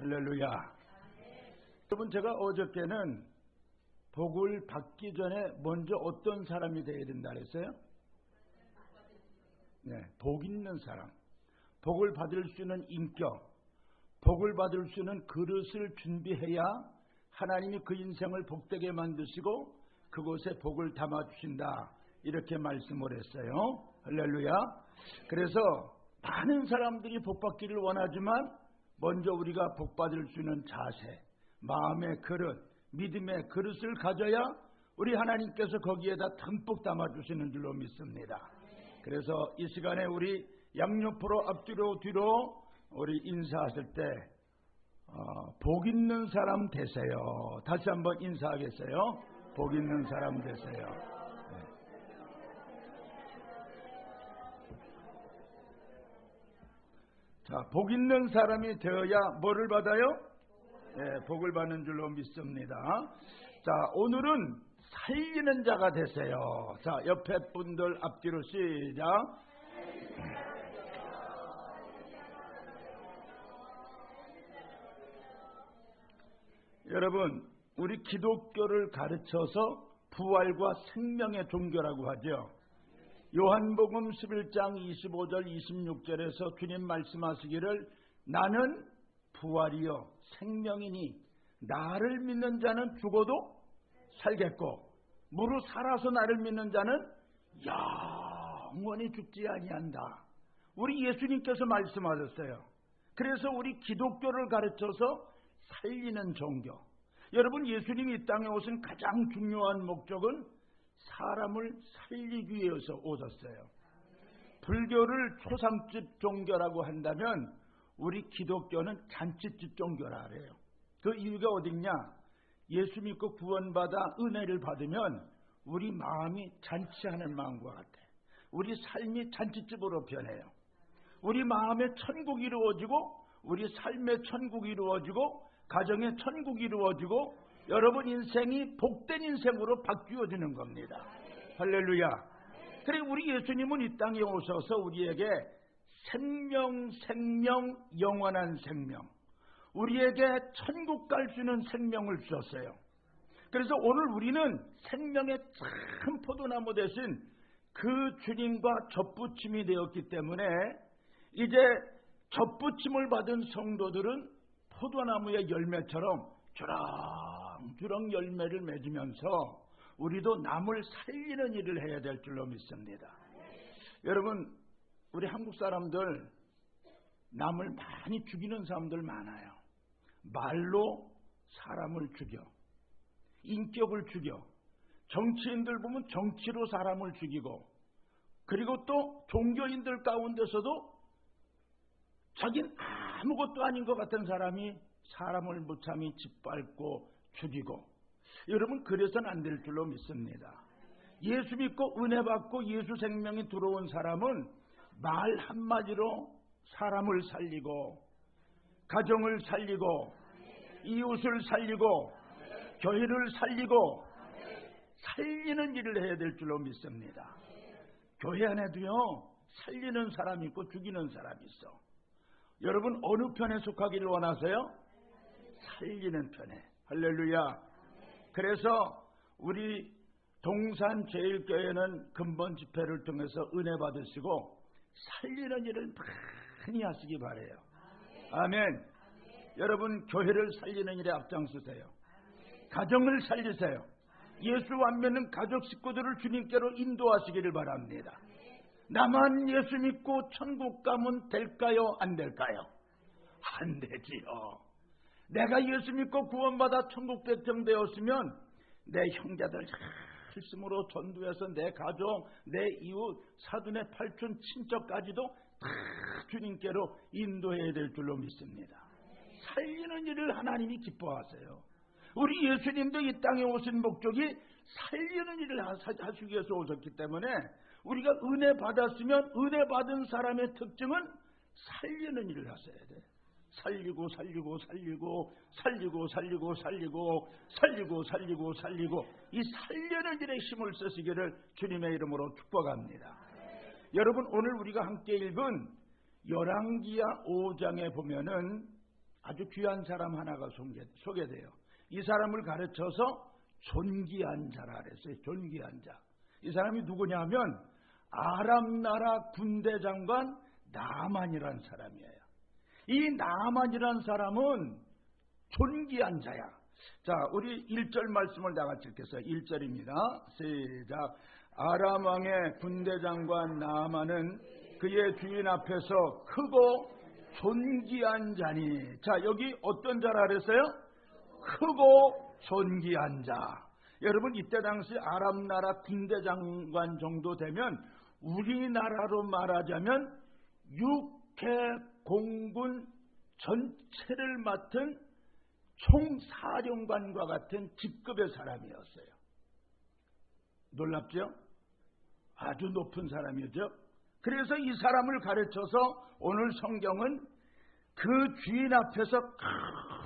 할렐루야. 여러분, 제가 어저께는 복을 받기 전에 먼저 어떤 사람이 되어야 된다 그랬어요? 네, 복 있는 사람, 복을 받을 수 있는 인격, 복을 받을 수 있는 그릇을 준비해야 하나님이 그 인생을 복되게 만드시고 그곳에 복을 담아주신다, 이렇게 말씀을 했어요. 할렐루야. 그래서 많은 사람들이 복 받기를 원하지만 먼저 우리가 복 받을 수 있는 자세, 마음의 그릇, 믿음의 그릇을 가져야 우리 하나님께서 거기에다 듬뿍 담아주시는 줄로 믿습니다. 그래서 이 시간에 우리 양옆으로 앞뒤로 뒤로 우리 인사하실 때 복 있는 사람 되세요. 다시 한번 인사하겠어요? 복 있는 사람 되세요. 네. 자, 복 있는 사람이 되어야 뭐를 받아요? 네, 복을 받는 줄로 믿습니다. 자, 오늘은 살리는 자가 되세요. 자, 옆에 분들 앞뒤로 시작. 여러분, 우리 기독교를 가르쳐서 부활과 생명의 종교라고 하죠. 요한복음 11장 25절 26절에서 주님 말씀하시기를 나는 부활이요 생명이니 나를 믿는 자는 죽어도 살겠고 무릇 살아서 나를 믿는 자는 영원히 죽지 아니한다. 우리 예수님께서 말씀하셨어요. 그래서 우리 기독교를 가르쳐서 살리는 종교. 여러분, 예수님이 이 땅에 오신 가장 중요한 목적은 사람을 살리기 위해서 오셨어요. 불교를 초상집 종교라고 한다면 우리 기독교는 잔치집 종교라 그래요. 그 이유가 어딨냐? 예수 믿고 구원받아 은혜를 받으면 우리 마음이 잔치하는 마음과 같아. 우리 삶이 잔치집으로 변해요. 우리 마음에 천국이 이루어지고 우리 삶의 천국이 이루어지고 가정의 천국이 이루어지고 여러분 인생이 복된 인생으로 바뀌어지는 겁니다. 할렐루야. 그리고 우리 예수님은 이 땅에 오셔서 우리에게 생명, 영원한 생명, 우리에게 천국 갈 수 있는 생명을 주셨어요. 그래서 오늘 우리는 생명의 참 포도나무 대신 그 주님과 접붙임이 되었기 때문에 이제 접붙임을 받은 성도들은 포도나무의 열매처럼 주렁주렁 열매를 맺으면서 우리도 남을 살리는 일을 해야 될 줄로 믿습니다. 여러분, 우리 한국 사람들 남을 많이 죽이는 사람들 많아요. 말로 사람을 죽여, 인격을 죽여, 정치인들 보면 정치로 사람을 죽이고, 그리고 또 종교인들 가운데서도 자긴 아무것도 아닌 것 같은 사람이 사람을 무참히 짓밟고 죽이고. 여러분, 그래서는 안 될 줄로 믿습니다. 예수 믿고 은혜 받고 예수 생명이 들어온 사람은 말 한마디로 사람을 살리고 가정을 살리고 이웃을 살리고 교회를 살리고 살리는 일을 해야 될 줄로 믿습니다. 교회 안에도요, 살리는 사람이 있고 죽이는 사람이 있어. 여러분, 어느 편에 속하기를 원하세요? 살리는 편에. 할렐루야. 그래서 우리 동산제일교회는 근본 집회를 통해서 은혜 받으시고 살리는 일을 많이 하시기 바라요. 아멘. 여러분, 교회를 살리는 일에 앞장서세요. 가정을 살리세요. 예수 안 믿는 가족 식구들을 주님께로 인도하시기를 바랍니다. 나만 예수 믿고 천국 가면 될까요? 안 될까요? 안 되지요. 내가 예수 믿고 구원받아 천국 백성 되었으면 내 형제들 말씀으로 전도해서 내 가족, 내 이웃, 사돈의 팔촌, 친척까지도 다 주님께로 인도해야 될 줄로 믿습니다. 살리는 일을 하나님이 기뻐하세요. 우리 예수님도 이 땅에 오신 목적이 살리는 일을 하시기 위해서 오셨기 때문에 우리가 은혜 받았으면 은혜 받은 사람의 특징은 살리는 일을 하셔야 돼. 살리고 이 살리는 일에 힘을 쓰시기를 주님의 이름으로 축복합니다. 여러분, 오늘 우리가 함께 읽은 열왕기하 5장에 보면은 아주 귀한 사람 하나가 소개돼요. 이 사람을 가르쳐서 존귀한 자라 그랬어요. 존귀한 자. 이 사람이 누구냐 하면 아람 나라 군대 장관 나만이라는 사람이에요. 이 나만이라는 사람은 존귀한 자야. 자, 우리 1절 말씀을 다 같이 읽겠어요. 1절입니다. 시작. 아람 왕의 군대 장관 나만은 그의 주인 앞에서 크고 존귀한 자니. 자, 여기 어떤 자라 그랬어요? 크고 존귀한 자. 여러분, 이때 당시 아람 나라 군대 장관 정도 되면 우리나라로 말하자면 육해공군 전체를 맡은 총사령관과 같은 직급의 사람이었어요. 놀랍죠? 아주 높은 사람이죠. 그래서 이 사람을 가르쳐서 오늘 성경은 그 주인 앞에서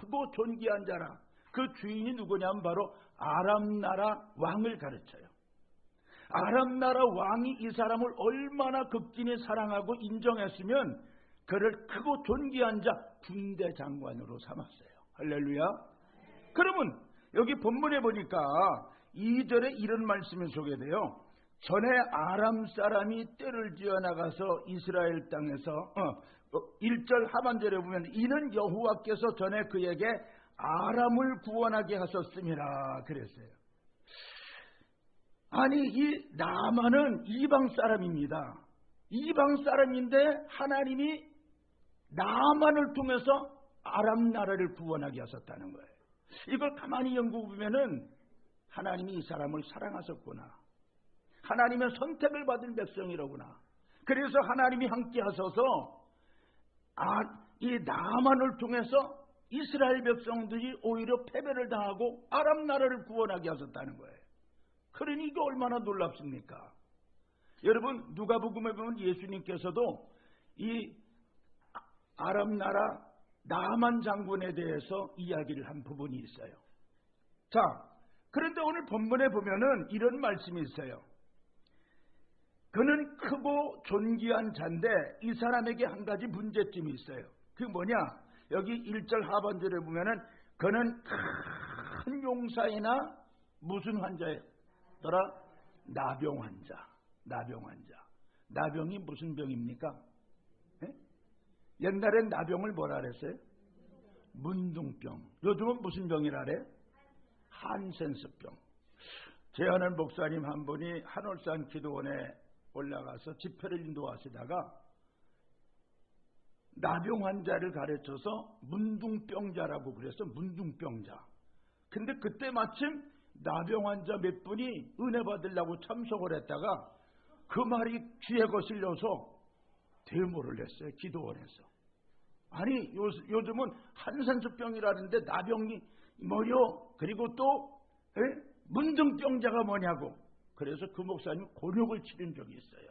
크고 존귀한 자라. 그 주인이 누구냐면 바로 아람 나라 왕을 가르쳐요. 아람 나라 왕이 이 사람을 얼마나 극진히 사랑하고 인정했으면 그를 크고 존귀한 자 군대 장관으로 삼았어요. 할렐루야. 그러면 여기 본문에 보니까 2절에 이런 말씀이 소개돼요. 전에 아람 사람이 떼를 지어나가서 이스라엘 땅에서 1절 하반절에 보면 이는 여호와께서 전에 그에게 아람을 구원하게 하셨음이라 그랬어요. 아니, 이 나만은 이방 사람입니다. 이방 사람인데 하나님이 나만을 통해서 아람 나라를 구원하게 하셨다는 거예요. 이걸 가만히 연구해보면은 하나님이 이 사람을 사랑하셨구나. 하나님의 선택을 받은 백성이로구나. 그래서 하나님이 함께 하셔서 이 나만을 통해서 이스라엘 백성들이 오히려 패배를 당하고 아람 나라를 구원하게 하셨다는 거예요. 그러니 이게 얼마나 놀랍습니까? 여러분, 누가복음에 보면 예수님께서도 이 아람 나라 나만 장군에 대해서 이야기를 한 부분이 있어요. 자, 그런데 오늘 본문에 보면은 이런 말씀이 있어요. 그는 크고 존귀한 자인데 이 사람에게 한 가지 문제점이 있어요. 그게 뭐냐? 여기 1절 하반절에 보면은 그는 큰 용사이나 무슨 환자더라? 나병 환자. 나병 환자. 나병이 무슨 병입니까? 에? 옛날엔 나병을 뭐라 그랬어요? 문둥병. 요즘은 무슨 병이라 그래? 한센스병. 제 아는 목사님 한 분이 한올산 기도원에 올라가서 집회를 인도하시다가 나병 환자를 가르쳐서 문둥병자라고 그래서 문둥병자. 근데 그때 마침 나병 환자 몇 분이 은혜 받으려고 참석을 했다가 그 말이 귀에 거슬려서 데모를 했어요. 기도원에서. 아니, 요즘은 한센스병이라는데 나병이 뭐요? 그리고 또 문둥병자가 뭐냐고. 그래서 그 목사님 곤욕을 치른 적이 있어요.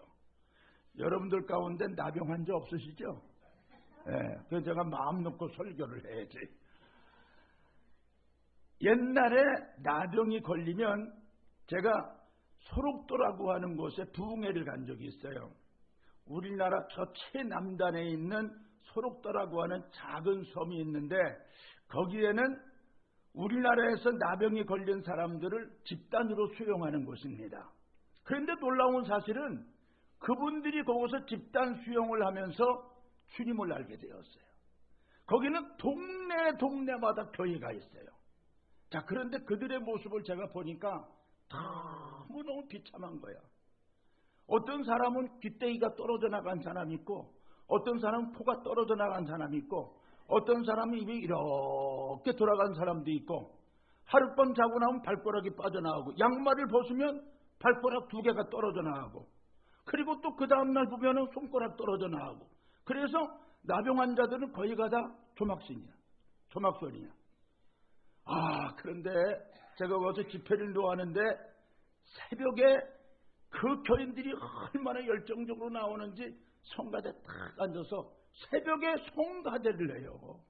여러분들 가운데 나병 환자 없으시죠? 그래서 제가 마음 놓고 설교를 해야지. 옛날에 나병이 걸리면 제가 소록도라고 하는 곳에 부흥회를 간 적이 있어요. 우리나라 저 최남단에 있는 소록도라고 하는 작은 섬이 있는데 거기에는 우리나라에서 나병이 걸린 사람들을 집단으로 수용하는 곳입니다. 그런데 놀라운 사실은 그분들이 거기서 집단 수용을 하면서 주님을 알게 되었어요. 거기는 동네마다 교회가 있어요. 자, 그런데 그들의 모습을 제가 보니까 너무 비참한 거야. 어떤 사람은 귀때기가 떨어져 나간 사람이 있고, 어떤 사람은 코가 떨어져 나간 사람이 있고, 어떤 사람은 입이 이렇게 돌아간 사람도 있고, 하룻밤 자고 나면 발가락이 빠져나가고, 양말을 벗으면 발가락 2개가 떨어져 나가고, 그리고 또 그 다음날 보면은 손가락 떨어져 나가고. 그래서 나병 환자들은 거의가 다 조막신이야. 조막선이야. 그런데 제가 거기서 집회를 인도하는데 새벽에 그 교인들이 얼마나 열정적으로 나오는지 성가대 딱 앉아서 새벽에 성가대를 해요.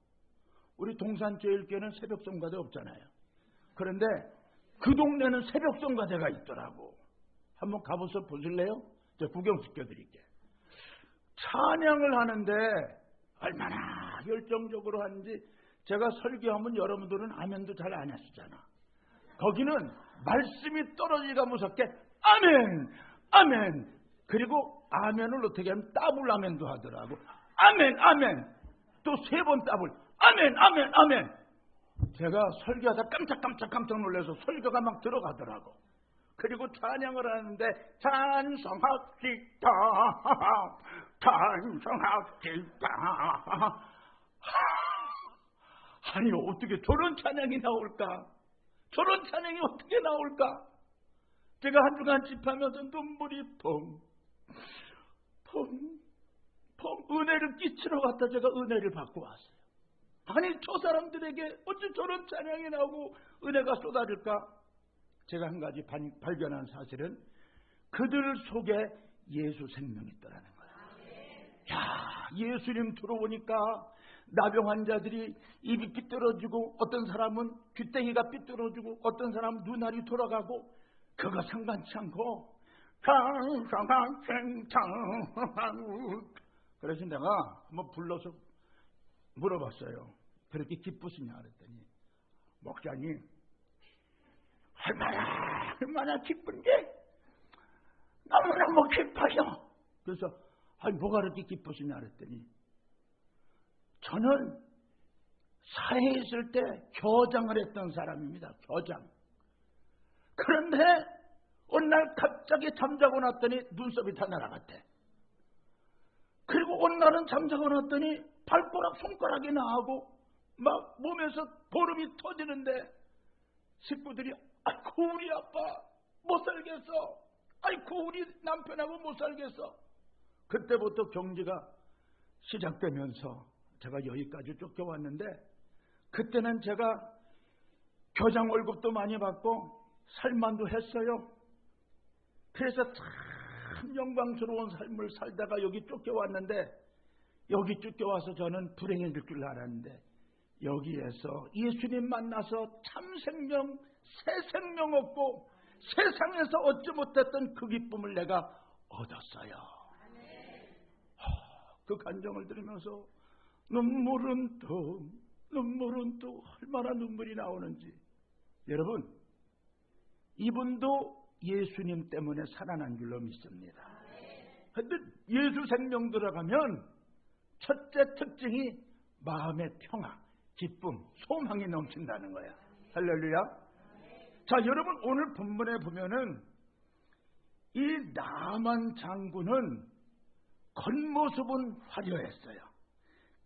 우리 동산제일교회는 새벽 성가대 없잖아요. 그런데 그 동네는 새벽 성가대가 있더라고. 한번 가보셔 보실래요? 제가 구경시켜드릴게요. 찬양을 하는데 얼마나 열정적으로 하는지 제가 설교하면 여러분들은 아멘도 잘 안 하시잖아. 거기는 말씀이 떨어지기가 무섭게 아멘, 아멘. 그리고 아멘을 어떻게 하면 더블 아멘도 하더라고. 아멘, 아멘. 또 3번 더블 아멘, 아멘, 아멘. 제가 설교하다 깜짝 놀라서 설교가 막 들어가더라고. 그리고 찬양을 하는데 찬송합시다, 찬송합시다. 아니 어떻게 저런 찬양이 나올까? 저런 찬양이 어떻게 나올까? 제가 한 주간 집하면서 눈물이 펑 은혜를 끼치러 갔다 제가 은혜를 받고 왔어요. 아니 저 사람들에게 어찌 저런 찬양이 나오고 은혜가 쏟아질까? 제가 한 가지 발견한 사실은 그들 속에 예수 생명이 있더라는 거예요. 야, 예수님 들어오니까 나병 환자들이 입이 삐뚤어지고 어떤 사람은 귀땡이가 삐뚤어지고 어떤 사람은 눈알이 돌아가고 그거 상관치 않고 그래서 내가 한번 불러서 물어봤어요. 그렇게 기쁘시냐 그랬더니 목사님 얼마나 기쁜데 너무너무 기뻐요. 그래서 아니 뭐가 그렇게 기쁘시냐 그랬더니 저는 사회에 있을 때 교장을 했던 사람입니다. 교장. 그런데 어느 날 갑자기 잠자고 났더니 눈썹이 다 날아갔대. 그리고 어느 날은 잠자고 났더니 발가락 손가락이 나가고 막 몸에서 보름이 터지는데 식구들이 아이고 우리 아빠 못 살겠어. 아이고 우리 남편하고 못 살겠어. 그때부터 경제가 시작되면서 제가 여기까지 쫓겨왔는데 그때는 제가 교장 월급도 많이 받고 살만도 했어요. 그래서 참 영광스러운 삶을 살다가 여기 쫓겨왔는데 여기 쫓겨와서 저는 불행해질 줄 알았는데 여기에서 예수님 만나서 참 생명, 새 생명 얻고 세상에서 얻지 못했던 그 기쁨을 내가 얻었어요. 그 간정을 들으면서 눈물은 또 얼마나 눈물이 나오는지. 여러분 이분도 예수님 때문에 살아난 줄로 믿습니다. 그런데 예수 생명 들어가면 첫째 특징이 마음의 평화, 기쁨, 소망이 넘친다는 거야. 할렐루야. 자, 여러분 오늘 본문에 보면은 이 나만 장군은 겉모습은 화려했어요.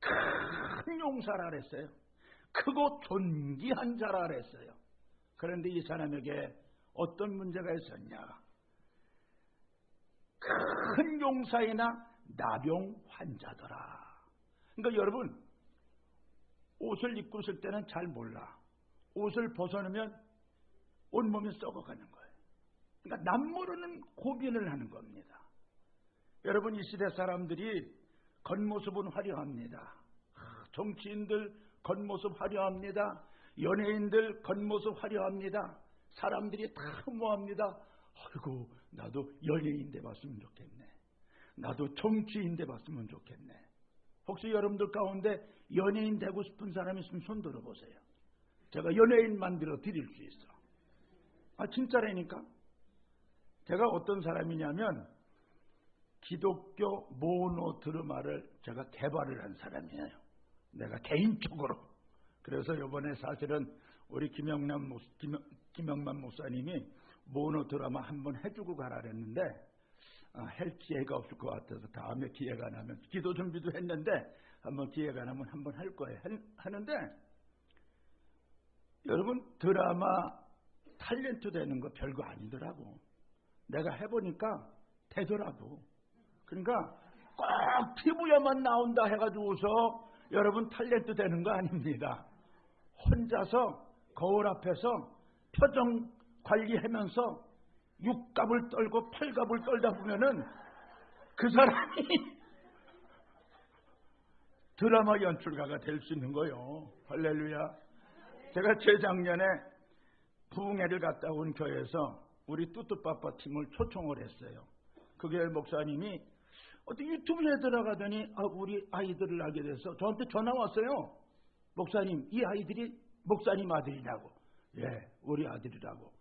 큰 용사라 그랬어요. 크고 존귀한 자라 그랬어요. 그런데 이 사람에게 어떤 문제가 있었냐? 큰 용사이나 나병 환자더라. 그러니까 여러분 옷을 입고 있을 때는 잘 몰라. 옷을 벗어놓으면 온몸이 썩어가는 거예요. 그러니까 남모르는 고민을 하는 겁니다. 여러분 이 시대 사람들이 겉모습은 화려합니다. 정치인들 겉모습 화려합니다. 연예인들 겉모습 화려합니다. 사람들이 다 뭐합니다. 아이고 나도 연예인 돼봤으면 좋겠네. 나도 정치인 돼봤으면 좋겠네. 혹시 여러분들 가운데 연예인 되고 싶은 사람 있으면 손 들어보세요. 제가 연예인 만들어 드릴 수 있어. 아 진짜라니까. 제가 어떤 사람이냐면 기독교 모노 드라마를 제가 개발을 한 사람이에요. 내가 개인적으로. 그래서 이번에 사실은 우리 김영만 목사님이 모노 드라마 한번 해주고 가라 그랬는데 할 기회가 없을 것 같아서 다음에 기회가 나면 기도 준비도 했는데 한번 기회가 나면 한번 할 거예요. 하는데 여러분 드라마 탤런트 되는 거 별거 아니더라고. 내가 해보니까 되더라고. 그러니까 꼭 피부에만 나온다 해가지고서 여러분 탤런트 되는 거 아닙니다. 혼자서 거울 앞에서 표정 관리하면서 육갑을 떨고 팔갑을 떨다 보면은 그 사람이 드라마 연출가가 될 수 있는 거요. 할렐루야. 제가 재작년에 부흥회를 갔다 온 교회에서 우리 뚜뚜빠빠 팀을 초청을 했어요. 그 교회 목사님이 어떻게 유튜브에 들어가더니 우리 아이들을 알게 돼서 저한테 전화 왔어요. 목사님, 이 아이들이 목사님 아들이냐고. 예, 우리 아들이라고.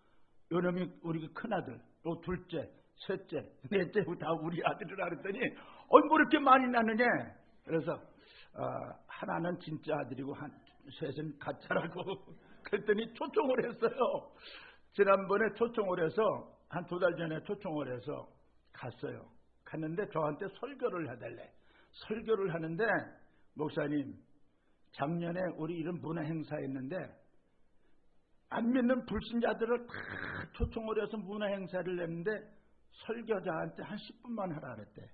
요놈이 우리 큰아들, 또 둘째, 셋째, 넷째 다 우리 아들이라 그랬더니 뭐 이렇게 많이 낳느냐. 그래서 하나는 진짜 아들이고 셋은 가짜라고. 그랬더니 초청을 했어요. 지난번에 초청을 해서 한 2달 전에 초청을 해서 갔어요. 갔는데 저한테 설교를 해달래. 설교를 하는데 목사님, 작년에 우리 이런 문화 행사했는데 안 믿는 불신자들을 다 초청을 해서 문화 행사를 했는데 설교자한테 한 10분만 하라 그랬대.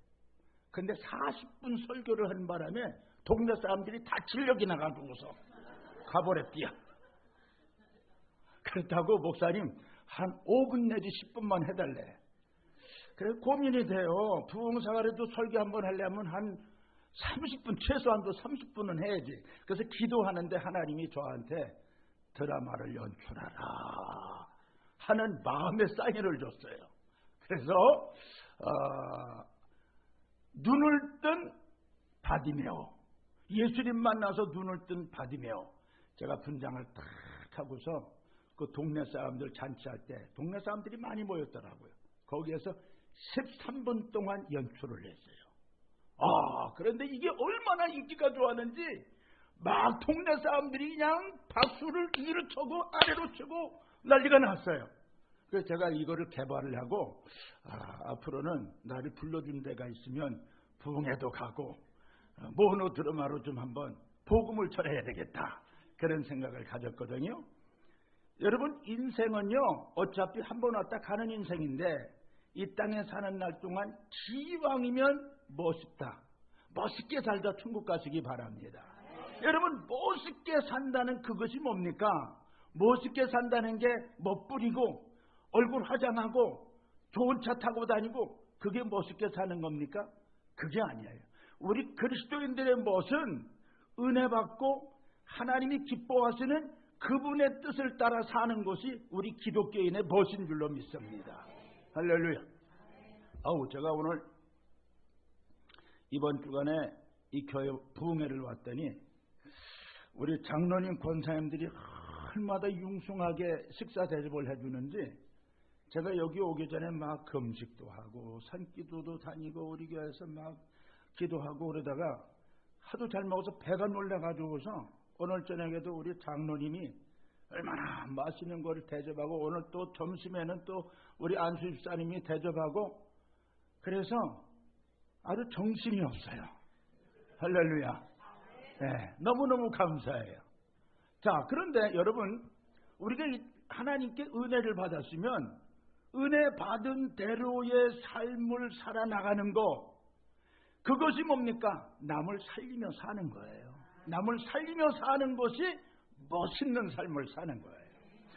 근데 40분 설교를 한 바람에 동네 사람들이 다 진력이 나가지고서 가버렸디야. 그렇다고 목사님 한 5분 내지 10분만 해달래. 그래 고민이 돼요. 부흥사가라도 설교 한번 하려면 한 30분, 최소한도 30분은 해야지. 그래서 기도하는데 하나님이 저한테 드라마를 연출하라 하는 마음의 사인을 줬어요. 그래서 눈을 뜬 바디메오, 예수님 만나서 눈을 뜬 바디메오. 제가 분장을 탁 하고서 그 동네 사람들 잔치할 때 동네 사람들이 많이 모였더라고요. 거기에서 13분 동안 연출을 했어요. 그런데 이게 얼마나 인기가 좋았는지 막 동네 사람들이 그냥 박수를 위로 쳐고 아래로 치고 난리가 났어요. 그래서 제가 이거를 개발을 하고 앞으로는 나를 불러준 데가 있으면 부흥회도 가고 모노 드라마로 좀 한번 복음을 전해야 되겠다, 그런 생각을 가졌거든요. 여러분, 인생은요 어차피 한 번 왔다 가는 인생인데 이 땅에 사는 날 동안 기왕이면 멋있다, 멋있게 살다 천국 가시기 바랍니다. 여러분, 멋있게 산다는 그것이 뭡니까? 멋있게 산다는 게 멋부리고 얼굴 화장하고 좋은 차 타고 다니고 그게 멋있게 사는 겁니까? 그게 아니에요. 우리 그리스도인들의 멋은 은혜 받고 하나님이 기뻐하시는 그분의 뜻을 따라 사는 것이 우리 기독교인의 멋인 줄로 믿습니다. 할렐루야. 제가 오늘 이번 주간에 이 교회 부흥회를 왔더니 우리 장로님 권사님들이 얼마나 융숭하게 식사 대접을 해주는지, 제가 여기 오기 전에 막 금식도 하고 산기도도 다니고 우리 교회에서 막 기도하고 그러다가 하도 잘 먹어서 배가 놀라가지고서 오늘 저녁에도 우리 장로님이 얼마나 맛있는 걸 대접하고 오늘 또 점심에는 또 우리 안수 집사님이 대접하고 그래서 아주 정신이 없어요. 할렐루야. 네, 너무너무 감사해요. 자, 그런데 여러분, 우리가 하나님께 은혜를 받았으면 은혜 받은 대로의 삶을 살아나가는 거, 그것이 뭡니까? 남을 살리며 사는 거예요. 남을 살리며 사는 것이 멋있는 삶을 사는 거예요.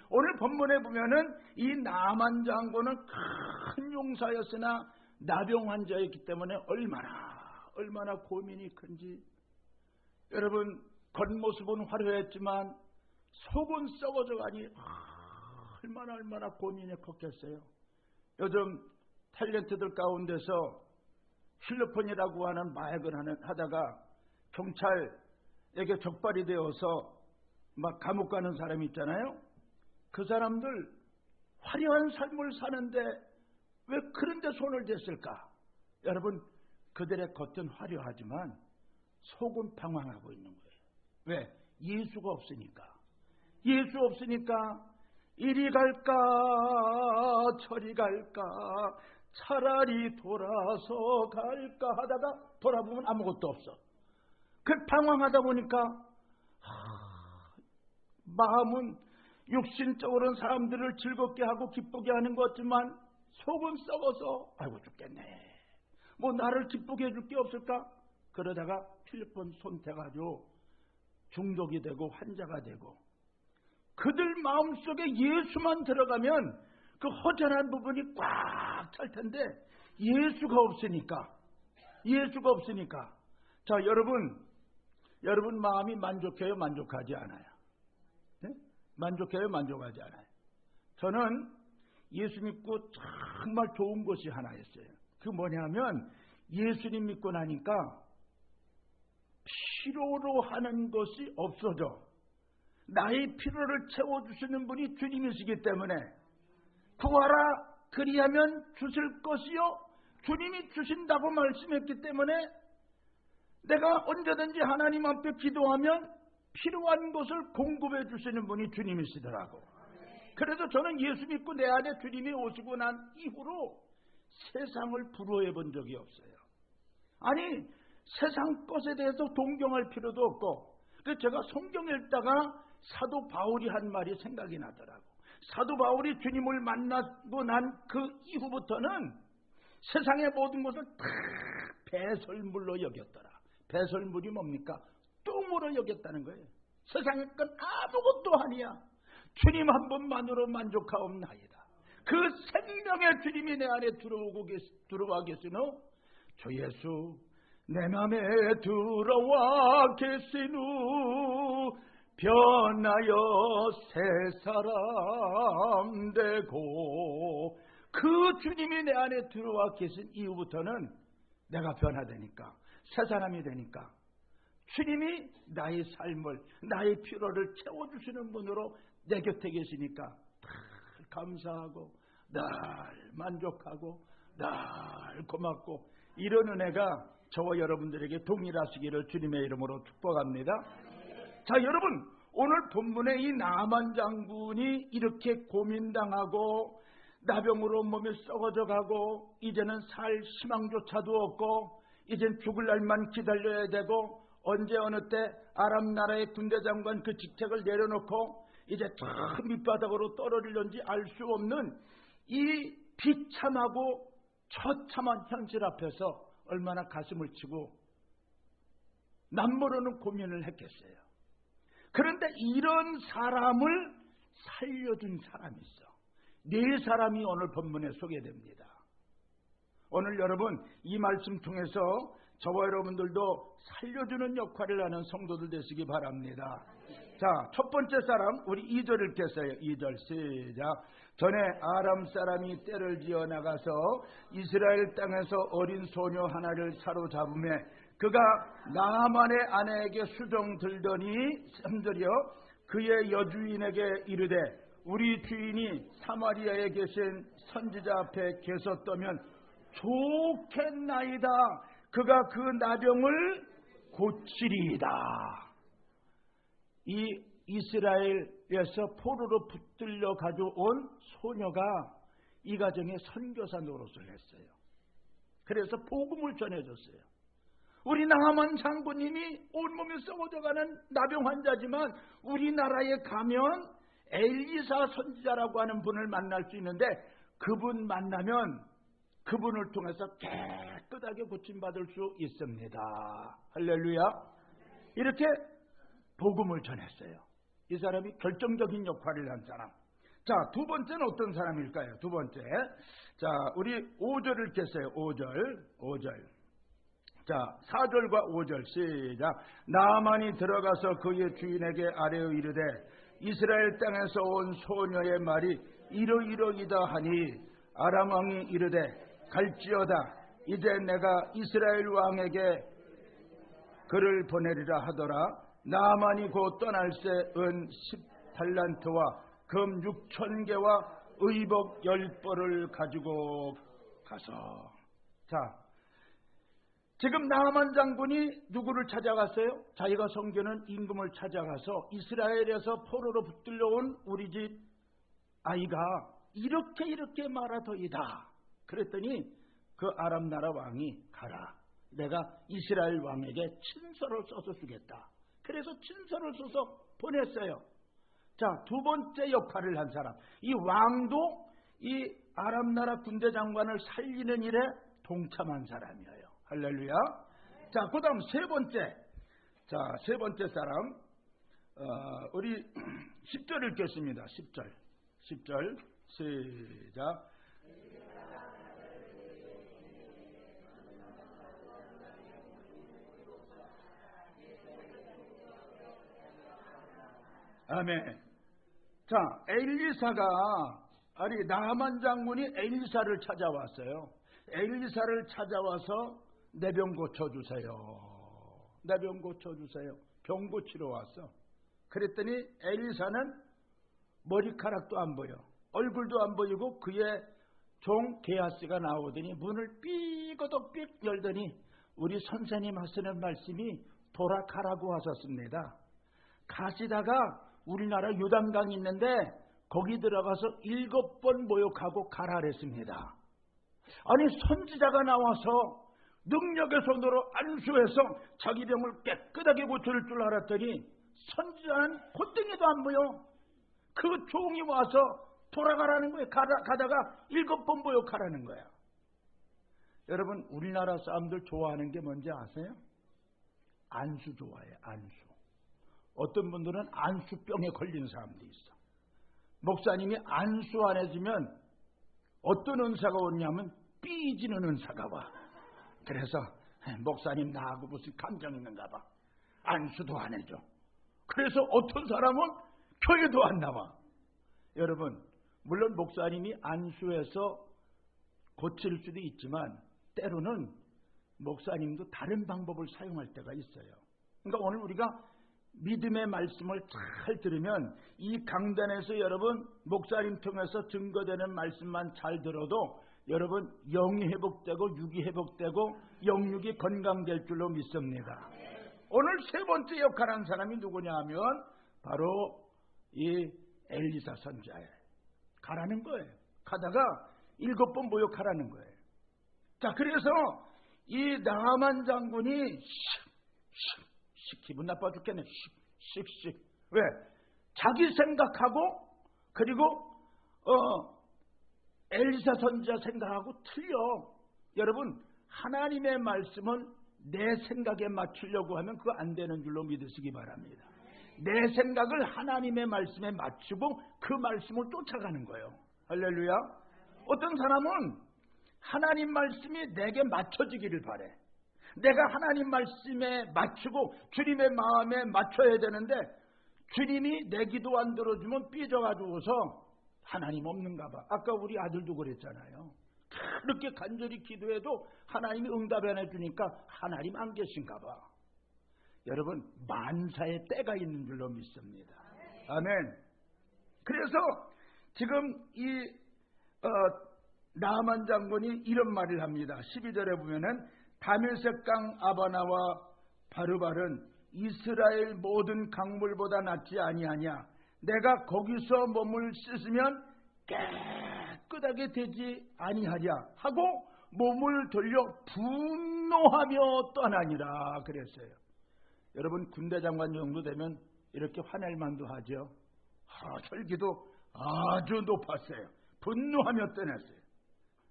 오늘 본문에 보면은 이 나만 장군은 큰 용사였으나 나병 환자였기 때문에 얼마나 고민이 큰지. 여러분, 겉모습은 화려했지만 속은 썩어져 가니 얼마나 고민이 컸겠어요. 요즘 탤런트들 가운데서 필로폰이라고 하는 마약을 하다가 경찰에게 적발이 되어서 막 감옥 가는 사람이 있잖아요. 그 사람들 화려한 삶을 사는데 왜 그런 데 손을 댔을까? 여러분, 그들의 겉은 화려하지만 속은 방황하고 있는 거예요. 왜? 예수가 없으니까. 예수 없으니까 이리 갈까 저리 갈까 차라리 돌아서 갈까 하다가 돌아보면 아무것도 없어. 그 방황하다 보니까 마음은 육신적으로는 사람들을 즐겁게 하고 기쁘게 하는 것 같지만 속은 썩어서 아이고 죽겠네, 뭐 나를 기쁘게 해줄 게 없을까? 그러다가 필리폰 손대가지고 중독이 되고 환자가 되고, 그들 마음속에 예수만 들어가면 그 허전한 부분이 꽉 찰 텐데 예수가 없으니까. 자, 여러분 마음이 만족해요, 만족하지 않아요? 네? 만족해요, 만족하지 않아요? 저는 예수 믿고 정말 좋은 것이 하나 있어요. 그 뭐냐면 예수님 믿고 나니까 필요로 하는 것이 없어져. 나의 필요를 채워주시는 분이 주님이시기 때문에 구하라 그리하면 주실 것이요 주님이 주신다고 말씀했기 때문에 내가 언제든지 하나님 앞에 기도하면 필요한 것을 공급해 주시는 분이 주님이시더라고. 그래서 저는 예수 믿고 내 안에 주님이 오시고 난 이후로 세상을 부러워해 본 적이 없어요. 아니 세상 것에 대해서 동경할 필요도 없고, 그래서 제가 성경 읽다가 사도 바울이 한 말이 생각이 나더라고. 사도 바울이 주님을 만나고 난 그 이후부터는 세상의 모든 것을 다 배설물로 여겼더라. 배설물이 뭡니까? 똥으로 여겼다는 거예요. 세상의 건 아무것도 아니야. 주님 한 분만으로 만족하옵나이다. 그 생명의 주님이 내 안에 들어와 계시노 주 예수 내 맘에 들어와 계시누 변하여 새 사람 되고, 그 주님이 내 안에 들어와 계신 이후부터는 내가 변화되니까, 새 사람이 되니까 주님이 나의 삶을, 나의 필요를 채워주시는 분으로 내 곁에 계시니까 늘 감사하고 늘 만족하고 늘 고맙고, 이런 은혜가 저와 여러분들에게 동일하시기를 주님의 이름으로 축복합니다. 자, 여러분, 오늘 본문에 이 나만 장군이 이렇게 고민당하고 나병으로 몸이 썩어져 가고 이제는 살 희망조차도 없고 이젠 죽을 날만 기다려야 되고, 언제 어느 때 아람 나라의 군대 장관 그 직책을 내려놓고 이제 저 밑바닥으로 떨어지려는지 알 수 없는 이 비참하고 처참한 현실 앞에서 얼마나 가슴을 치고 남모르는 고민을 했겠어요. 그런데 이런 사람을 살려준 사람이 있어. 네 사람이 오늘 본문에 소개됩니다. 오늘 여러분 이 말씀 통해서 저와 여러분들도 살려주는 역할을 하는 성도들 되시기 바랍니다. 자, 첫 번째 사람, 우리 2절 읽겠어요. 2절 시작. 전에 아람 사람이 떼를 지어 나가서 이스라엘 땅에서 어린 소녀 하나를 사로잡으며 그가 나만의 아내에게 수정 들더니 3절이요. 그의 여주인에게 이르되 우리 주인이 사마리아에 계신 선지자 앞에 계셨다면 좋겠나이다. 그가 그 나병을 고치리이다. 이 이스라엘에서 포로로 붙들려 가져온 소녀가 이 가정에 선교사 노릇을 했어요. 그래서 복음을 전해줬어요. 우리 나하만 장군님이 온몸이 썩어져가는 나병 환자지만 우리나라에 가면 엘리사 선지자라고 하는 분을 만날 수 있는데, 그분 만나면 그분을 통해서 깨끗하게 고침받을 수 있습니다. 할렐루야. 이렇게 복음을 전했어요. 이 사람이 결정적인 역할을 한 사람. 자, 두 번째는 어떤 사람일까요? 두 번째, 자, 우리 5절을 읽겠어요. 5절. 자, 4절과 5절 시작. 나만이 들어가서 그의 주인에게 아뢰어 이르되 이스라엘 땅에서 온 소녀의 말이 이러이러이다 하니 아람 왕이 이르되 갈지어다. 이제 내가 이스라엘 왕에게 그를 보내리라 하더라. 나만이 곧 떠날 새 은 10달란트와 금 6,000개와 의복 10벌을 가지고 가서. 자, 지금 나만 장군이 누구를 찾아갔어요? 자기가 섬기는 임금을 찾아가서 이스라엘에서 포로로 붙들려온 우리 집 아이가 이렇게 말하더이다. 그랬더니 그 아람 나라 왕이 가라. 내가 이스라엘 왕에게 친서를 써서 주겠다. 그래서 친서를 써서 보냈어요. 자, 두 번째 역할을 한 사람. 이 왕도 이 아람 나라 군대 장관을 살리는 일에 동참한 사람이에요. 할렐루야. 자, 그 다음 세 번째. 자, 세 번째 사람. 우리 10절 읽겠습니다. 10절. 시작. 아멘. 자, 엘리사가, 아니, 나만 장군이 엘리사를 찾아왔어요. 엘리사를 찾아와서 내 병 고쳐주세요. 내 병 고쳐주세요. 병 고치러 왔어. 그랬더니 엘리사는 머리카락도 안 보여, 얼굴도 안 보이고 그의 종 게하시가 나오더니 문을 삐거덕 열더니 우리 선생님 하시는 말씀이 돌아가라고 하셨습니다. 가시다가 우리나라 요단강이 있는데 거기 들어가서 7번 모욕하고 가라 그랬습니다. 아니 선지자가 나와서 능력의 손으로 안수해서 자기 병을 깨끗하게 고칠 줄 알았더니 선지자는 콧등에도 안 보여. 그 종이 와서 돌아가라는 거예요. 가다가 7번 모욕하라는 거야. 여러분 우리나라 사람들 좋아하는 게 뭔지 아세요? 안수 좋아해요. 안수. 어떤 분들은 안수병에 걸린 사람도 있어. 목사님이 안수 안 해주면 어떤 은사가 오냐면 삐지는 은사가 와. 그래서 목사님 나하고 무슨 감정 있는가 봐. 안수도 안 해줘. 그래서 어떤 사람은 교회도 안 나와. 여러분 물론 목사님이 안수해서 고칠 수도 있지만 때로는 목사님도 다른 방법을 사용할 때가 있어요. 그러니까 오늘 우리가 믿음의 말씀을 잘 들으면 이 강단에서 여러분 목사님 통해서 증거되는 말씀만 잘 들어도 여러분 영이 회복되고 육이 회복되고 영육이 건강될 줄로 믿습니다. 오늘 세 번째 역할한 사람이 누구냐 하면 바로 이 엘리사 선지자예요. 가라는 거예요. 가다가 7번 모욕하라는 거예요. 자, 그래서 이 나하만 장군이 기분 나빠 죽겠네. 왜? 자기 생각하고 그리고 엘리사 선지자 생각하고 틀려. 여러분 하나님의 말씀은 내 생각에 맞추려고 하면 그거 안 되는 줄로 믿으시기 바랍니다. 내 생각을 하나님의 말씀에 맞추고 그 말씀을 쫓아가는 거예요. 할렐루야. 어떤 사람은 하나님 말씀이 내게 맞춰지기를 바래. 내가 하나님 말씀에 맞추고 주님의 마음에 맞춰야 되는데 주님이 내 기도 안 들어주면 삐져가지고서 하나님 없는가 봐. 아까 우리 아들도 그랬잖아요. 그렇게 간절히 기도해도 하나님이 응답 안 해주니까 하나님 안 계신가 봐. 여러분 만사의 때가 있는 줄로 믿습니다. 아멘. 그래서 지금 이 나하만 장군이 이런 말을 합니다. 12절에 보면은 다메섹강 아바나와 바르발은 이스라엘 모든 강물보다 낫지 아니하냐. 내가 거기서 몸을 씻으면 깨끗하게 되지 아니하랴 하고 몸을 돌려 분노하며 떠나니라 그랬어요. 여러분 군대 장관 정도 되면 이렇게 화낼 만도 하죠. 혈기도 아주 높았어요. 분노하며 떠났어요.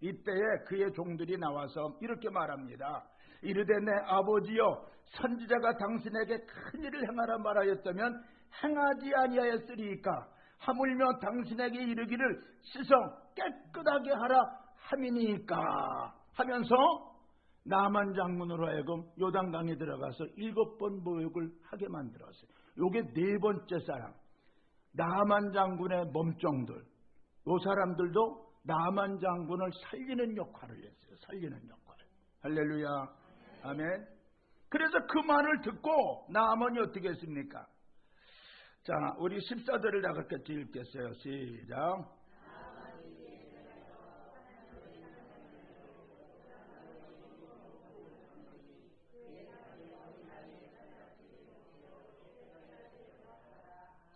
이때에 그의 종들이 나와서 이렇게 말합니다. 이르되 내 아버지여 선지자가 당신에게 큰 일을 행하라 말하였다면 행하지 아니하였으리이까. 하물며 당신에게 이르기를 씻어 깨끗하게 하라 함이니까 하면서 나하만 장군으로 하여금 요단강에 들어가서 7번 모욕을 하게 만들었어요. 요게 4번째 사람 나하만 장군의 몸종들. 요 사람들도 나하만 장군을 살리는 역할을 했어요. 살리는 역할. 할렐루야. 아멘. 그래서 그 말을 듣고 나하만이 어떻게 했습니까? 자, 우리 14절을 다 같이 읽겠어요. 시작.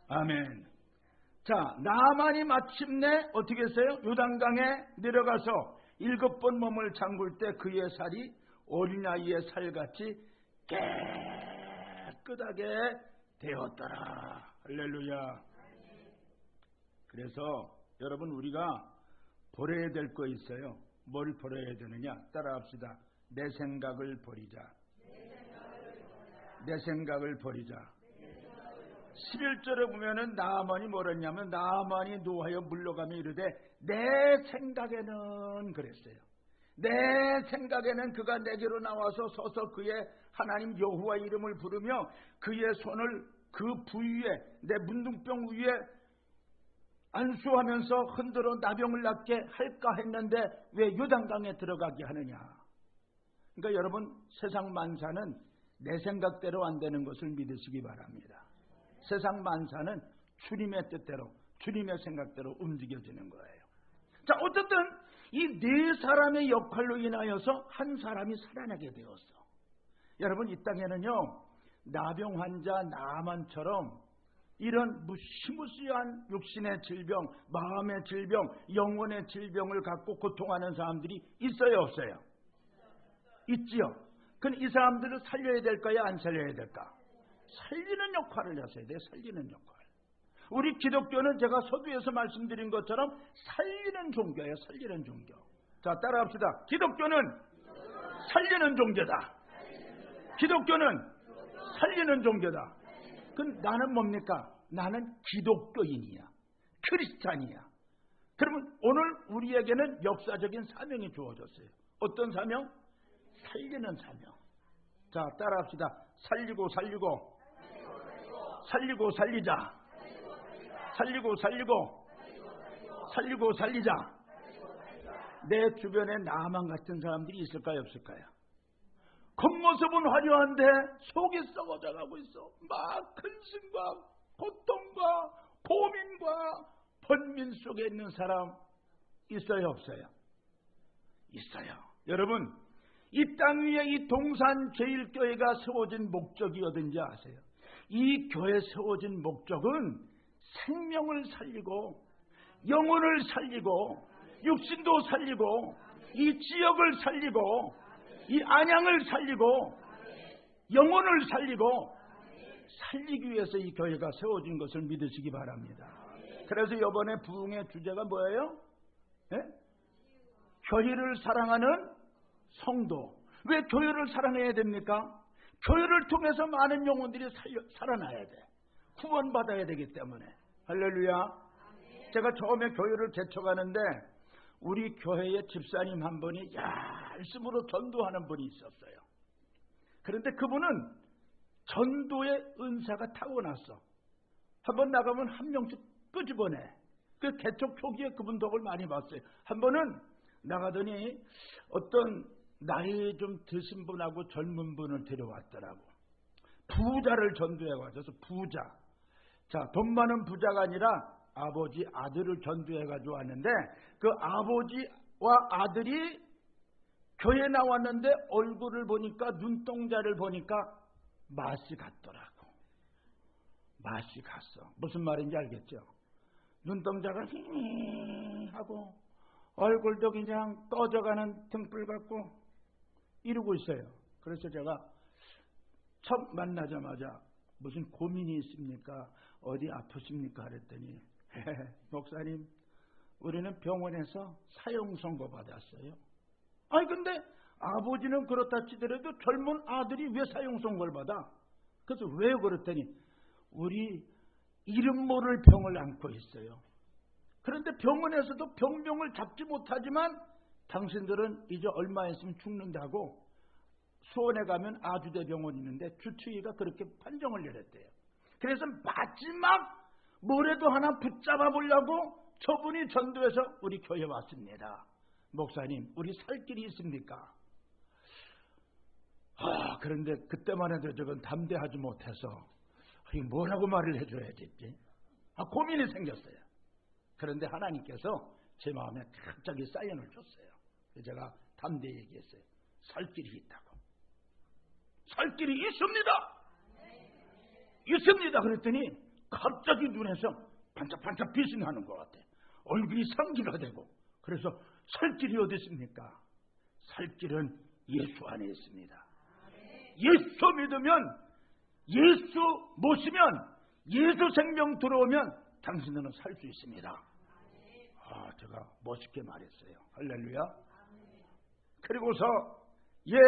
아멘. 자, 나하만이 마침내 어떻게 했어요? 요단강에 내려가서 7번 몸을 잠글 때 그의 살이 어린아이의 살같이 깨끗하게 되었더라. 할렐루야. 그래서 여러분 우리가 버려야 될 거 있어요. 뭘 버려야 되느냐? 따라합시다. 내 생각을 버리자. 내 생각을 버리자. 11절에 보면은 나하만이 뭐랬냐면 나하만이 노하여 물러가며 이르되 내 생각에는 그랬어요. 내 생각에는 그가 내게로 나와서 서서 그의 하나님 여호와 이름을 부르며 그의 손을 그 부위에 내 문둥병 위에 안수하면서 흔들어 나병을 낫게 할까 했는데 왜 요단강에 들어가게 하느냐. 그러니까 여러분 세상 만사는 내 생각대로 안 되는 것을 믿으시기 바랍니다. 세상 만사는 주님의 뜻대로, 주님의 생각대로 움직여지는 거예요. 자, 어쨌든 이 네 사람의 역할로 인하여서 한 사람이 살아나게 되었어. 여러분, 이 땅에는요, 나병 환자 나만처럼 이런 무시무시한 육신의 질병, 마음의 질병, 영혼의 질병을 갖고 고통하는 사람들이 있어요, 없어요? 있지요. 그럼 이 사람들을 살려야 될까요, 안 살려야 될까? 살리는 역할을 하셔야 돼요. 살리는 역할. 우리 기독교는 제가 서두에서 말씀드린 것처럼 살리는 종교예요. 살리는 종교. 자, 따라합시다. 기독교는 살리는 종교다. 기독교는 살리는 종교다. 그럼 나는 뭡니까? 나는 기독교인이야. 크리스찬이야. 그러면 오늘 우리에게는 역사적인 사명이 주어졌어요. 어떤 사명? 살리는 사명. 자, 따라합시다. 살리고 살리고 살리고 살리자. 살리고 살리고 살리고 살리자. 내 주변에 나만 같은 사람들이 있을까요, 없을까요? 겉모습은 화려한데 속이 썩어져 가고 있어. 막 근심과 고통과 고민과 번민 속에 있는 사람 있어요, 없어요? 있어요. 여러분, 이 땅 위에 이 동산 제일교회가 세워진 목적이 어딘지 아세요? 이 교회 세워진 목적은 생명을 살리고 영혼을 살리고 육신도 살리고 이 지역을 살리고 이 안양을 살리고 영혼을 살리고 살리기 위해서 이 교회가 세워진 것을 믿으시기 바랍니다. 그래서 이번에 부흥의 주제가 뭐예요? 네? 교회를 사랑하는 성도. 왜 교회를 사랑해야 됩니까? 교회를 통해서 많은 영혼들이 살아나야 돼. 구원받아야 되기 때문에. 할렐루야. 제가 처음에 교회를 개척하는데 우리 교회의 집사님 한 분이 열심으로 전도하는 분이 있었어요. 그런데 그분은 전도의 은사가 타고났어. 한번 나가면 한 명씩 끄집어내. 그 개척 초기에 그분 덕을 많이 봤어요. 한 번은 나가더니 어떤 나이 좀 드신 분하고 젊은 분을 데려왔더라고. 부자를 전도해 가져서 부자. 자, 돈 많은 부자가 아니라 아버지, 아들을 전도해 가지고 왔는데 그 아버지와 아들이 교회에 나왔는데 얼굴을 보니까 눈동자를 보니까 맛이 같더라고. 맛이 갔어. 무슨 말인지 알겠죠? 눈동자가 하고 얼굴도 그냥 떠져가는 등불 같고 이러고 있어요. 그래서 제가 처음 만나자마자 무슨 고민이 있습니까? 어디 아프십니까? 그랬더니 목사님, 우리는 병원에서 사형 선고 받았어요. 아니 근데 아버지는 그렇다 치더라도 젊은 아들이 왜 사형 선고를 받아? 그래서 왜 그랬더니 우리 이름 모를 병을 안고 있어요. 그런데 병원에서도 병명을 잡지 못하지만 당신들은 이제 얼마 있으면 죽는다고 수원에 가면 아주대병원이 있는데 주치의가 그렇게 판정을 내렸대요. 그래서 마지막 뭐라도 하나 붙잡아 보려고 저분이 전도해서 우리 교회에 왔습니다. 목사님, 우리 살 길이 있습니까? 그런데 그때만 해도 저건 담대하지 못해서 뭐라고 말을 해줘야지. 고민이 생겼어요. 그런데 하나님께서 제 마음에 갑자기 사인을 줬어요. 제가 담대히 얘기했어요. 살 길이 있다고. 살 길이 있습니다. 있습니다. 그랬더니 갑자기 눈에서 반짝반짝 빛이 나는 것 같아. 얼굴이 상기가 되고. 그래서 살 길이 어디 있습니까? 살 길은 예수 안에 있습니다. 예수 믿으면, 예수 모시면, 예수 생명 들어오면 당신들은 살 수 있습니다. 제가 멋있게 말했어요. 할렐루야. 그리고서 예수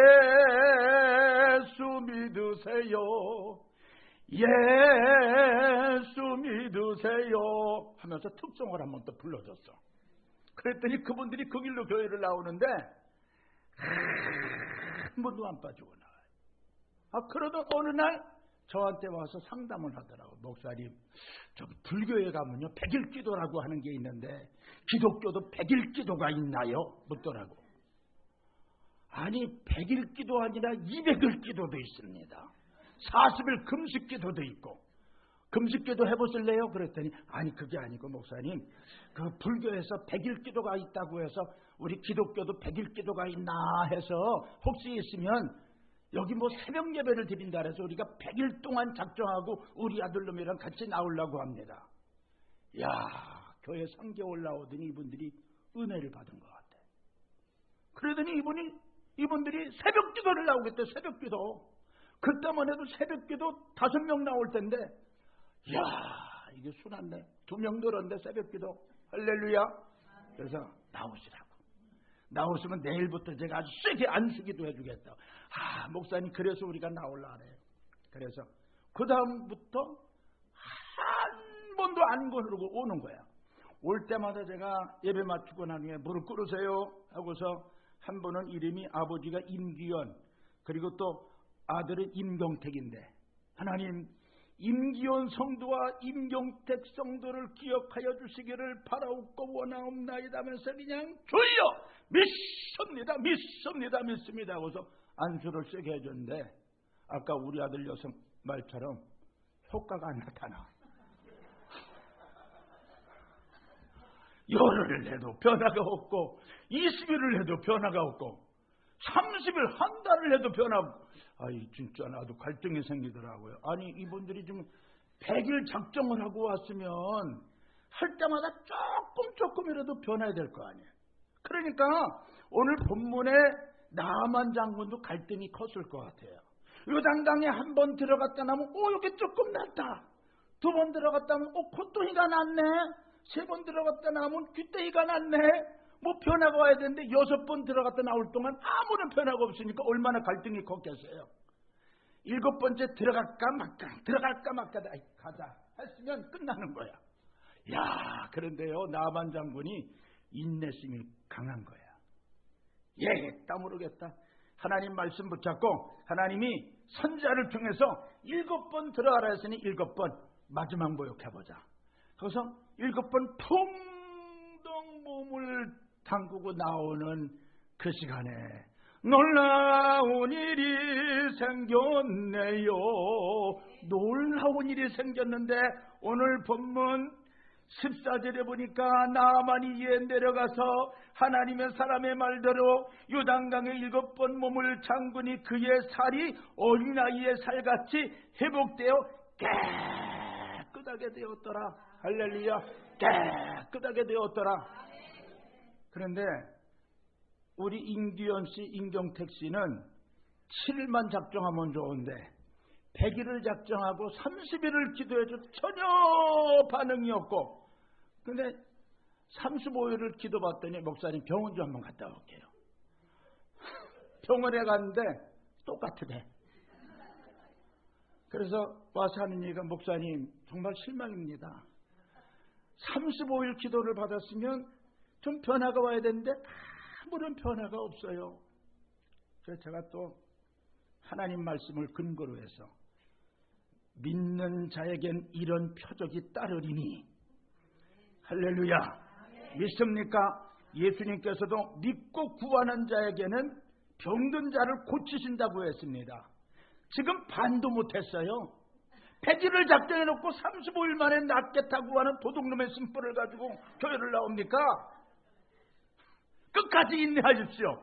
믿으세요. 예수 믿으세요 하면서 특성을 한번 또 불러줬어. 그랬더니 그분들이 그 길로 교회를 나오는데 한 번도 안 빠지고 나와요. 그러던 어느 날 저한테 와서 상담을 하더라고. 목사님, 저기 불교에 가면요 100일 기도라고 하는 게 있는데 기독교도 100일 기도가 있나요? 묻더라고. 아니 100일 기도 아니라 200일 기도도 있습니다. 40일 금식 기도도 있고. 금식 기도 해보실래요? 그랬더니 아니 그게 아니고 목사님, 그 불교에서 100일 기도가 있다고 해서 우리 기독교도 100일 기도가 있나 해서 혹시 있으면 여기 뭐 새벽 예배를 드린다 해서 우리가 100일 동안 작정하고 우리 아들놈이랑 같이 나오려고 합니다. 야, 교회 상계 올라오더니 이분들이 은혜를 받은 것 같아. 그러더니 이분들이 새벽 기도를 나오겠대. 새벽 기도. 그때만 해도 새벽 기도 5명 나올 텐데, 야, 이게 순한데 2명 늘었는데 새벽 기도. 할렐루야. 그래서 나오시라고. 나오시면 내일부터 제가 아주 세게 안수기도 해주겠다. 아, 목사님 그래서 우리가 나올라 그래요. 그래서 그 다음부터 한 번도 안 거르고 오는 거야. 올 때마다 제가 예배 마치고 난 후에 무릎 꿇으세요 하고서 한 분은 이름이 아버지가 임기현, 그리고 또 아들은 임경택인데, 하나님 임기현 성도와 임경택 성도를 기억하여 주시기를 바라옵고 원하옵나이다 하면서 그냥 주여 믿습니다 하고서 안수를 세게 해줬는데, 아까 우리 아들 여성 말처럼 효과가 안 나타나. 열흘을 해도 변화가 없고 20일을 해도 변화가 없고 30일 한 달을 해도 변화가 없고, 아이 진짜 나도 갈등이 생기더라고요. 아니 이분들이 지금 100일 작정을 하고 왔으면 할 때마다 조금이라도 변해야 될 거 아니에요. 그러니까 오늘 본문에 나만 장군도 갈등이 컸을 것 같아요. 요단강에 한 번 들어갔다 나면 여기 조금 낫다. 2번 들어갔다 나면 콧등이가 낫네. 3번 들어갔다 나면 귀때기가 낫네. 뭐 변화가 와야 되는데 6번 들어갔다 나올 동안 아무런 변화가 없으니까 얼마나 갈등이 컸겠어요. 7번째 들어갈까 말까 가자 했으면 끝나는 거야. 야, 그런데요 나만 장군이 인내심이 강한 거야. 다 모르겠다. 하나님 말씀 붙잡고 하나님이 선지자를 통해서 7번 들어가라 했으니 7번 마지막 모욕해보자. 그래서 7번 풍덩 몸을 담그고 나오는 그 시간에 놀라운 일이 생겼네요. 놀라운 일이 생겼는데 오늘 본문 14절에 보니까 나만이 이에 내려가서 하나님의 사람의 말대로 요단강에 7번 몸을 잠그니 그의 살이 어린아이의 살같이 회복되어 깨끗하게 되었더라. 할렐루야. 깨끗하게 되었더라. 그런데 우리 임기현 씨, 임경택 씨는 7일만 작정하면 좋은데 100일을 작정하고 30일을 기도해도 전혀 반응이 없고, 근데 35일을 기도받더니 목사님 병원 좀 한번 갔다 올게요. 병원에 갔는데 똑같으대. 그래서 와서 하는 얘기가 목사님 정말 실망입니다. 35일 기도를 받았으면 좀 변화가 와야 되는데 아무런 변화가 없어요. 그래서 제가 또 하나님 말씀을 근거로 해서 믿는 자에겐 이런 표적이 따르리니, 할렐루야. 믿습니까? 예수님께서도 믿고 구하는 자에게는 병든 자를 고치신다고 했습니다. 지금 반도 못했어요. 100일을 작정해놓고 35일 만에 낫겠다고 하는 도둑놈의 심보를 가지고 교회를 나옵니까? 끝까지 인내하십시오.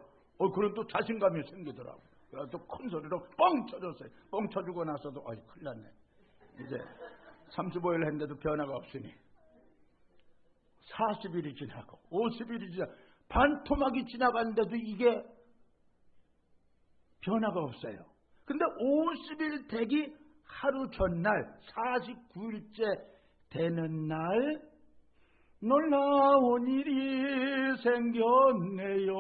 그럼 또 자신감이 생기더라고요. 그래서 또 큰 소리로 뻥 쳐줬어요. 뻥 쳐주고 나서도 큰일 났네. 이제 35일 했는데도 변화가 없으니 40일이 지나고 50일이 지나고 반토막이 지나갔는데도 이게 변화가 없어요. 근데 50일 되기 하루 전날 49일째 되는 날 놀라운 일이 생겼네요.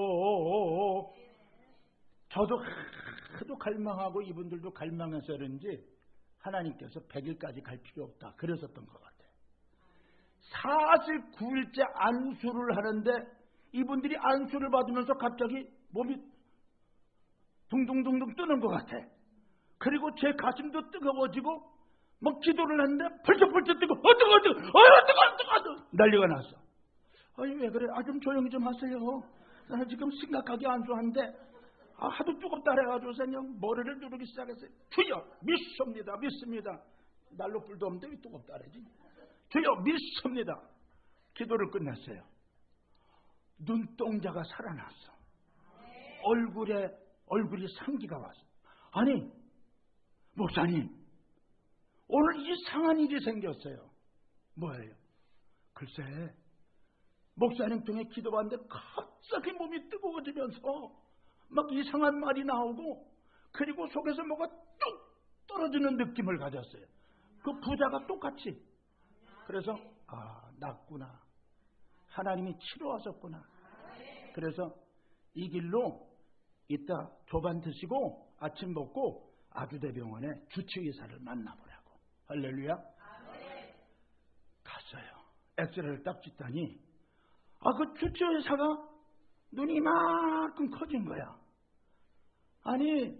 저도 하도 갈망하고 이분들도 갈망해서 그런지 하나님께서 100일까지 갈 필요 없다 그러셨던 것 같아요. 49일째 안수를 하는데 이분들이 안수를 받으면서 갑자기 몸이 둥둥둥둥 뜨는 것 같아. 그리고 제 가슴도 뜨거워지고 막 기도를 했는데 벌쩍벌쩍 뜨고 뜨거 난리가 났어. 아니 왜 그래? 좀 조용히 좀 하세요. 나 지금 심각하게 안수하는데 하도 뜨겁다 해가지고 그냥 머리를 누르기 시작했어요. 주여 믿습니다. 믿습니다. 난로 불도 없는데 왜 뜨겁다 그러지? 주여 믿습니다. 기도를 끝냈어요. 눈동자가 살아났어. 얼굴이 상기가 왔어. 아니 목사님 오늘 이상한 일이 생겼어요. 뭐예요? 글쎄 목사님 통해 기도받는데 갑자기 몸이 뜨거워지면서 막 이상한 말이 나오고 그리고 속에서 뭐가 뚝 떨어지는 느낌을 가졌어요. 그 부자가 똑같이. 그래서 낫구나. 하나님이 치료하셨구나. 그래서 이 길로 이따 조반 드시고 아침 먹고 아주대병원에 주치의사를 만나보라고. 할렐루야. 갔어요. 엑스레이를 딱 찍다니 그 주치의사가 눈이 이만큼 커진 거야. 아니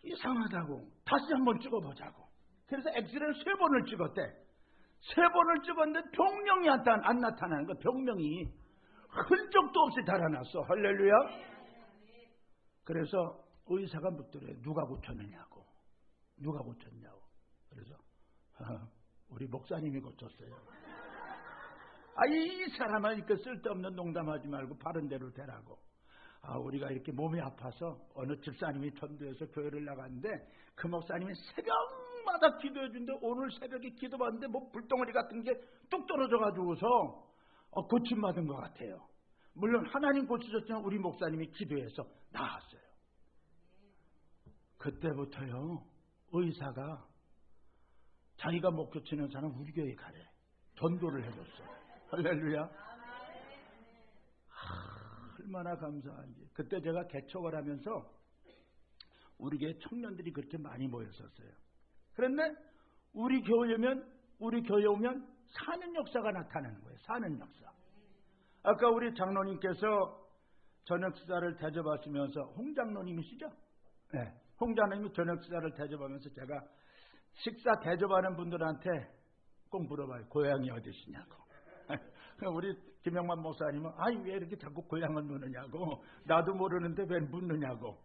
이상하다고 다시 한번 찍어보자고. 그래서 엑스레이를 3번을 찍었대. 3번을 찍었는데 병명이 안 나타나는 거야. 병명이 흔적도 없이 달아났어. 할렐루야. 그래서 의사가 묻더래요. 누가 고쳤느냐고. 누가 고쳤냐고. 그래서 우리 목사님이 고쳤어요. 이 사람은 이렇게 쓸데없는 농담하지 말고 바른 대로 되라고. 우리가 이렇게 몸이 아파서 어느 집사님이 전도해서 교회를 나갔는데 그 목사님이 새벽마다 기도해 준데 오늘 새벽에 기도받는데 뭐 불덩어리 같은 게 뚝 떨어져가지고서 고침받은 것 같아요. 물론 하나님 고치셨지만 우리 목사님이 기도해서 나았어요. 그때부터요 의사가 자기가 목표 치는 사람 우리 교회 가래. 전도를 해줬어요. 할렐루야. 얼마나 감사한지. 그때 제가 개척을 하면서 우리 교회 청년들이 그렇게 많이 모였었어요. 그런데 우리 교회 오면 사는 역사가 나타나는 거예요. 사는 역사. 아까 우리 장로님께서 저녁 식사를 대접하시면서 홍 장로님이시죠? 네. 홍 장로님이 저녁 식사를 대접하면서 제가 식사 대접하는 분들한테 꼭 물어봐요. 고향이 어디시냐고. 우리 김영만 목사님은 왜 이렇게 자꾸 고향을 묻느냐고. 나도 모르는데 왜 묻느냐고.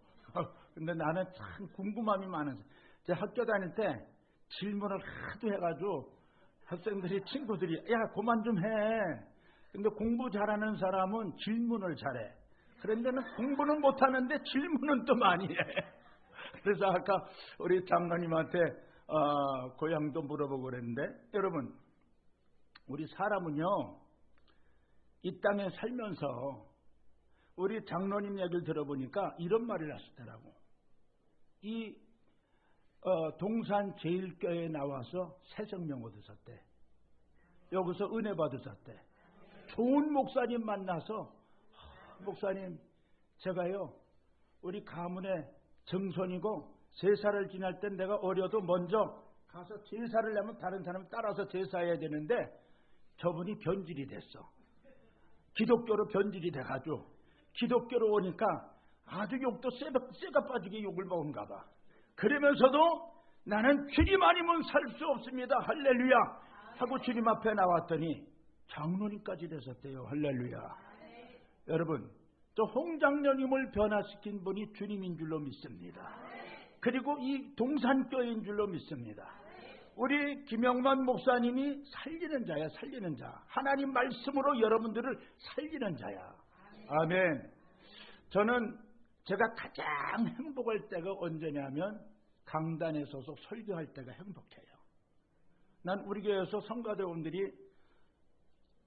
근데 나는 참 궁금함이 많아서 제 학교 다닐 때 질문을 하도 해가지고 학생들이 친구들이 야 그만 좀 해. 근데 공부 잘하는 사람은 질문을 잘해. 그런데 공부는 못하는데 질문은 또 많이 해. 그래서 아까 우리 장로님한테 고향도 물어보고 그랬는데 여러분 우리 사람은요 이 땅에 살면서 우리 장로님 얘기를 들어보니까 이런 말을 하시더라고. 이 동산 제일교회에 나와서 새 생명 얻으셨대. 여기서 은혜 받으셨대. 좋은 목사님 만나서 목사님 제가요 우리 가문의 정손이고 제사를 지날 땐 내가 어려도 먼저 가서 제사를 내면 다른 사람이 따라서 제사해야 되는데 저분이 변질이 됐어. 기독교로 변질이 돼가지고 기독교로 오니까 아주 욕도 쇠가 빠지게 욕을 먹은가 봐. 그러면서도 나는 주님 아니면 살 수 없습니다. 할렐루야 하고 주님 앞에 나왔더니 장로님까지 되셨대요. 할렐루야. 여러분 또 홍 장로님을 변화시킨 분이 주님인 줄로 믿습니다. 그리고 이 동산교회인 줄로 믿습니다. 우리 김영만 목사님이 살리는 자야. 살리는 자. 하나님 말씀으로 여러분들을 살리는 자야. 아멘. 저는 제가 가장 행복할 때가 언제냐면 강단에 서서 설교할 때가 행복해요. 난 우리 교회에서 성가대원들이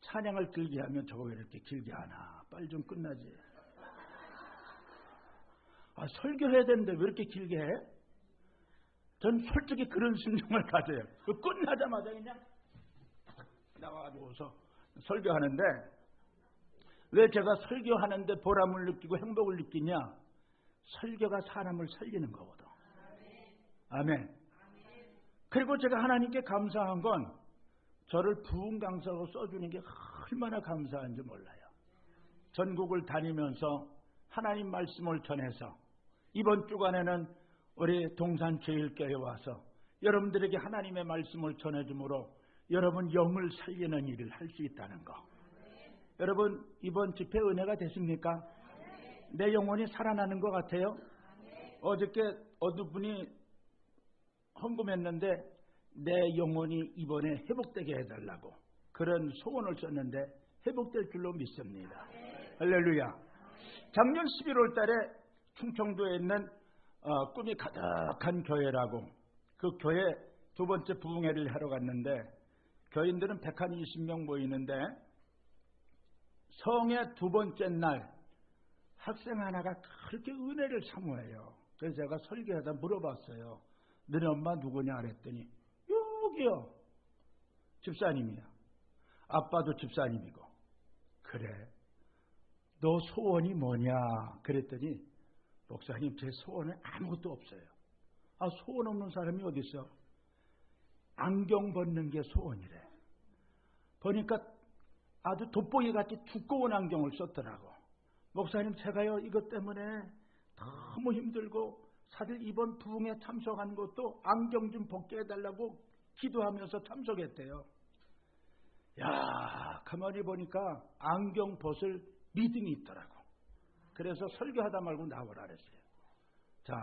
찬양을 길게 하면 저거 왜 이렇게 길게 하나. 빨리 좀 끝나지. 설교해야 되는데 왜 이렇게 길게 해? 전 솔직히 그런 심정을 가져요. 끝나자마자 그냥 나와가지고서 설교하는데 왜 제가 설교하는데 보람을 느끼고 행복을 느끼냐? 설교가 사람을 살리는 거거든. 아멘. 그리고 제가 하나님께 감사한 건 저를 부흥 강사로 써주는 게 얼마나 감사한지 몰라요. 전국을 다니면서 하나님 말씀을 전해서 이번 주간에는 우리 동산제일교회에 와서 여러분들에게 하나님의 말씀을 전해주므로 여러분 영을 살리는 일을 할 수 있다는 거. 여러분 이번 집회 은혜가 됐습니까? 내 영혼이 살아나는 것 같아요. 어저께 어느 분이 헌금했는데 내 영혼이 이번에 회복되게 해달라고 그런 소원을 썼는데 회복될 줄로 믿습니다. 할렐루야. 작년 11월 달에 충청도에 있는 꿈이 가득한 교회라고 그 교회 두 번째 부흥회를 하러 갔는데 교인들은 120명 모이는데 성의 두 번째 날 학생 하나가 그렇게 은혜를 사모해요. 그래서 제가 설교하다 물어봤어요. 너네 엄마 누구냐 그랬더니 여기요. 집사님이야. 아빠도 집사님이고. 그래. 너 소원이 뭐냐 그랬더니 목사님 제 소원은 아무것도 없어요. 소원 없는 사람이 어디 있어? 안경 벗는 게 소원이래. 보니까 아주 돋보기 같이 두꺼운 안경을 썼더라고. 목사님 제가요 이것 때문에 너무 힘들고 사실 이번 부흥에 참석한 것도 안경 좀 벗게 해달라고 기도하면서 참석했대요. 야, 가만히 보니까 안경 벗을 믿음이 있더라고. 그래서 설교하다 말고 나오라 그랬어요. 자,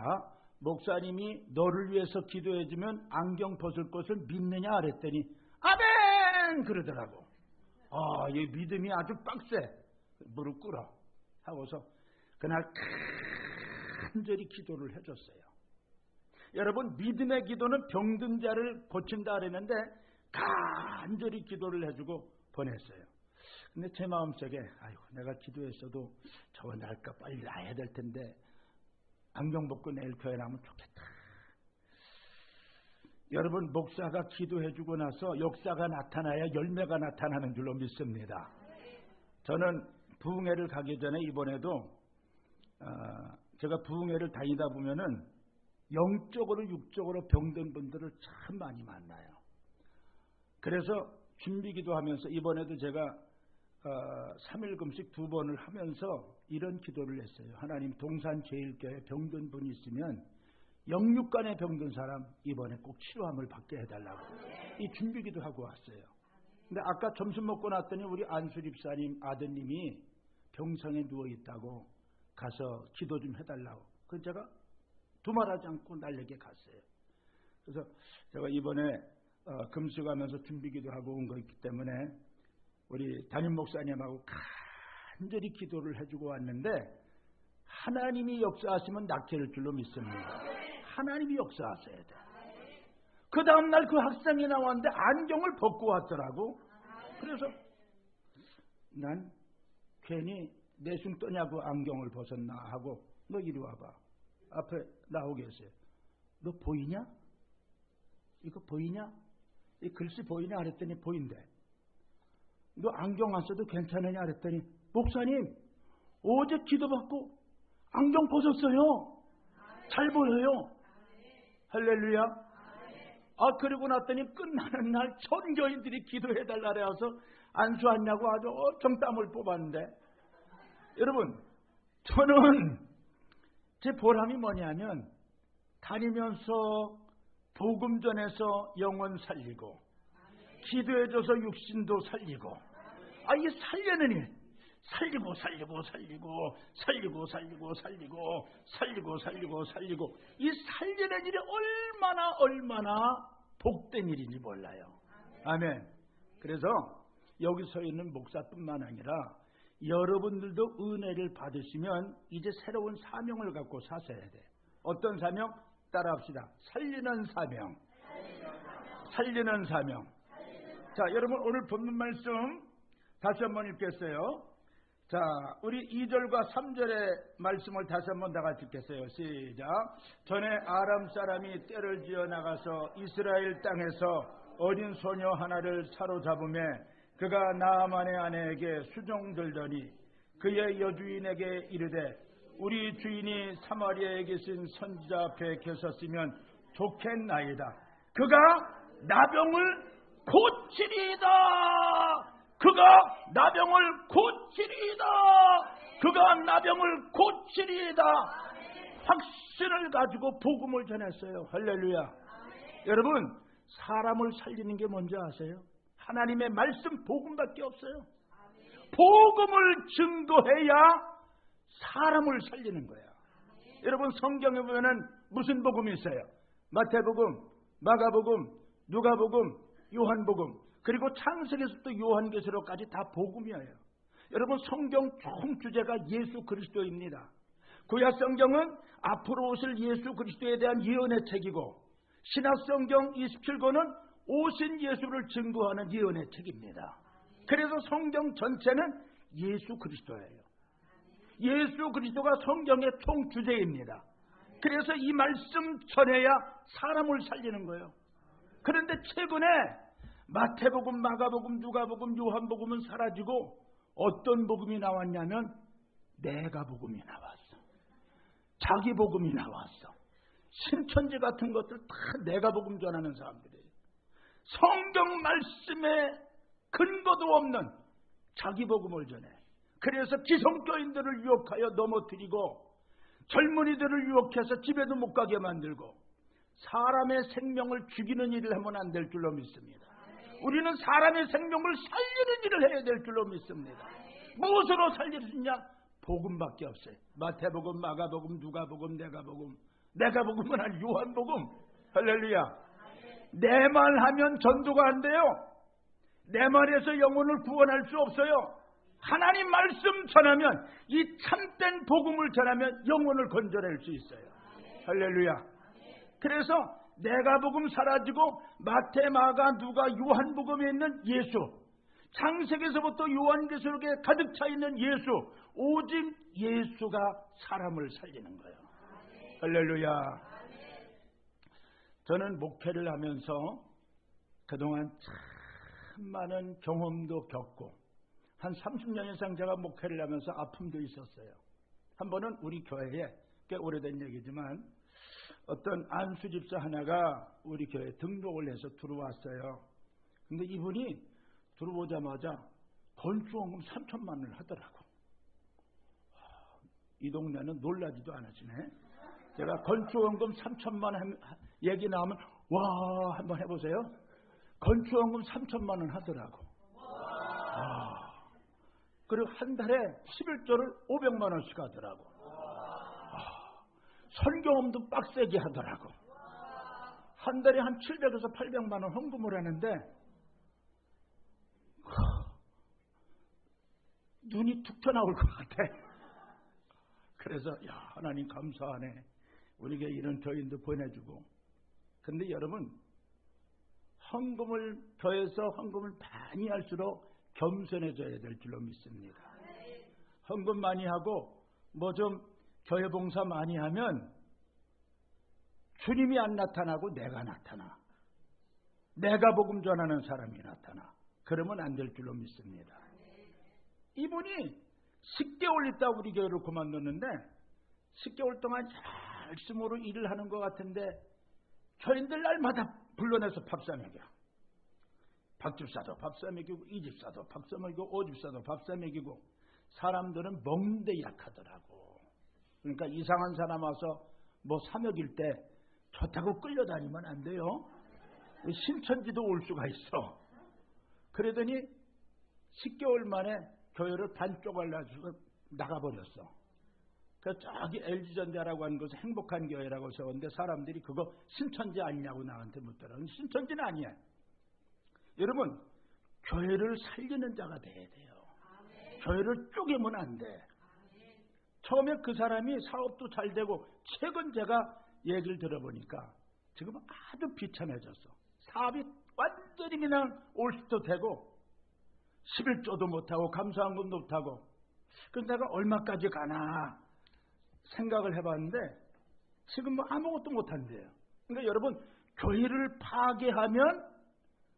목사님이 너를 위해서 기도해주면 안경 벗을 것을 믿느냐 그랬더니 아멘 그러더라고. 이 믿음이 아주 빡세. 무릎 꿇어 하고서 그날 간절히 기도를 해줬어요. 여러분 믿음의 기도는 병든 자를 고친다 그랬는데 간절히 기도를 해주고 보냈어요. 근데 제 마음속에 아이고 내가 기도했어도 저거 날까 빨리 나야 될 텐데 안경 벗고 내일 교회 나면 좋겠다. 여러분 목사가 기도해주고 나서 역사가 나타나야 열매가 나타나는 줄로 믿습니다. 저는 부흥회를 가기 전에 이번에도 제가 부흥회를 다니다 보면은 영적으로 육적으로 병든 분들을 참 많이 만나요. 그래서 준비기도 하면서 이번에도 제가 3일 금식 2번을 하면서 이런 기도를 했어요. 하나님 동산제일교회 병든 분이 있으면 영육간에 병든 사람 이번에 꼭 치료함을 받게 해달라고 이 준비기도 하고 왔어요. 근데 아까 점심 먹고 났더니 우리 안수립사님 아드님이 병상에 누워있다고 가서 기도 좀 해달라고. 그래서 제가 두말하지 않고 날에게 갔어요. 그래서 제가 이번에 금식하면서 준비기도 하고 온 거기 때문에 우리 담임 목사님하고 간절히 기도를 해주고 왔는데 하나님이 역사하시면 낫게 줄로 믿습니다. 하나님이 역사하셔야 돼. 그 다음날 그 학생이 나왔는데 안경을 벗고 왔더라고. 그래서 난 괜히 내숭 떠냐고 안경을 벗었나 하고 너 이리 와봐. 앞에 나오고 계세요. 너 보이냐? 이거 보이냐? 이 글씨 보이냐? 그랬더니 보인대. 너 안경 안 써도 괜찮으냐? 그랬더니 목사님 어제 기도받고 안경 벗었어요. 잘 보여요. 할렐루야. 그러고 났더니 끝나는 날 전교인들이 기도해달라 그래서 안수하냐고 아주 정땀을 뽑았는데 여러분 저는 제 보람이 뭐냐면 다니면서 복음 전해서 영혼 살리고 기도해줘서 육신도 살리고 이 살려는 일 살리고 이 살리는 일이 얼마나 복된 일인지 몰라요. 아멘. 그래서 여기 서 있는 목사뿐만 아니라 여러분들도 은혜를 받으시면 이제 새로운 사명을 갖고 사셔야 돼. 어떤 사명? 따라합시다. 살리는 사명. 자, 여러분 오늘 본문 말씀 다시 한번 읽겠어요. 자, 우리 2절과 3절의 말씀을 다시 한번 다 같이 읽겠어요. 시작. 전에 아람 사람이 떼를 지어 나가서 이스라엘 땅에서 어린 소녀 하나를 사로잡으며 그가 나아만의 아내에게 수종들더니 그의 여주인에게 이르되 우리 주인이 사마리아에 계신 선지자 앞에 계셨으면 좋겠나이다. 그가 나병을 고치리이다. 확신을 가지고 복음을 전했어요. 할렐루야. 여러분 사람을 살리는 게 뭔지 아세요? 하나님의 말씀 복음밖에 없어요. 복음을 증거해야 사람을 살리는 거예요. 여러분 성경에 보면은 무슨 복음이 있어요? 마태복음, 마가복음, 누가복음, 요한복음, 그리고 창세기에서부터 요한계시록까지 다 복음이에요. 여러분 성경 총 주제가 예수 그리스도입니다. 구약 성경은 앞으로 오실 예수 그리스도에 대한 예언의 책이고, 신약 성경 27권은 오신 예수를 증거하는 예언의 책입니다. 그래서 성경 전체는 예수 그리스도예요. 예수 그리스도가 성경의 총 주제입니다. 그래서 이 말씀 전해야 사람을 살리는 거예요. 그런데 최근에 마태복음, 마가복음, 누가복음, 요한복음은 사라지고 어떤 복음이 나왔냐면 내가 복음이 나왔어. 자기 복음이 나왔어. 신천지 같은 것들 다 내가 복음 전하는 사람들이에요. 성경 말씀에 근거도 없는 자기 복음을 전해. 그래서 기성교인들을 유혹하여 넘어뜨리고 젊은이들을 유혹해서 집에도 못 가게 만들고 사람의 생명을 죽이는 일을 하면 안 될 줄로 믿습니다. 우리는 사람의 생명을 살리는 일을 해야 될 줄로 믿습니다. 무엇으로 살릴 수 있냐? 복음밖에 없어요. 마태복음, 마가복음, 누가복음, 내가복음은 아니고 요한복음. 할렐루야. 내 말하면 전도가 안 돼요. 내 말에서 영혼을 구원할 수 없어요. 하나님 말씀 전하면, 이 참된 복음을 전하면 영혼을 건져낼 수 있어요. 할렐루야. 그래서 내가복음 사라지고 마태, 마가, 누가, 요한복음에 있는 예수, 창세기에서부터 요한계시록에 가득 차 있는 예수, 오직 예수가 사람을 살리는 거예요. 할렐루야. 저는 목회를 하면서 그동안 참 많은 경험도 겪고 한 30년 이상 제가 목회를 하면서 아픔도 있었어요. 한 번은 우리 교회에, 꽤 오래된 얘기지만 어떤 안수 집사 하나가 우리 교회에 등록을 해서 들어왔어요. 근데 이분이 들어오자마자 건축원금 3천만 원을 하더라고. 이 동네는 놀라지도 않으시네. 제가 건축원금 3천만 원 얘기 나오면 와 한번 해보세요. 건축원금 3천만 원 하더라고. 그리고 한 달에 11조를 500만 원씩 하더라고. 설교음도 빡세게 하더라고. 한 달에 한 700에서 800만 원 헌금을 하는데 눈이 툭 튀어나올 것 같아. 그래서 야 하나님 감사하네. 우리에게 이런 교인도 보내주고. 근데 여러분 헌금을 더해서 헌금을 많이 할수록 겸손해져야 될 줄로 믿습니다. 헌금 많이 하고 뭐 좀 교회 봉사 많이 하면 주님이 안 나타나고 내가 나타나. 내가 복음 전하는 사람이 나타나. 그러면 안 될 줄로 믿습니다. 이분이 10개월 있다 우리 교회를 그만뒀는데 10개월 동안 열심으로 일을 하는 것 같은데 교인들 날마다 불러내서 밥 사 먹여. 박집사도 밥 사 먹이고 이집사도 밥 사 먹이고 오집사도 밥 사 먹이고. 사람들은 먹는데 약하더라고. 그러니까 이상한 사람 와서 뭐 사 먹일 때 좋다고 끌려다니면 안 돼요. 신천지도 올 수가 있어. 그러더니 10개월 만에 교회를 반쪽을 놔주고 나가버렸어. 그래서 저기 LG전자라고 하는 것은 행복한 교회라고 세웠는데 사람들이 그거 신천지 아니냐고 나한테 묻더라고요. 신천지는 아니야. 여러분 교회를 살리는 자가 돼야 돼요. 교회를 쪼개면 안 돼. 처음에 그 사람이 사업도 잘 되고 최근 제가 얘기를 들어보니까 지금 아주 비참해졌어. 사업이 완전히 그냥 올수도 되고 11조도 못하고 감사한금도 못하고. 그래서 내가 얼마까지 가나 생각을 해봤는데 지금 뭐 아무것도 못한대요. 그러니까 여러분 교회를 파괴하면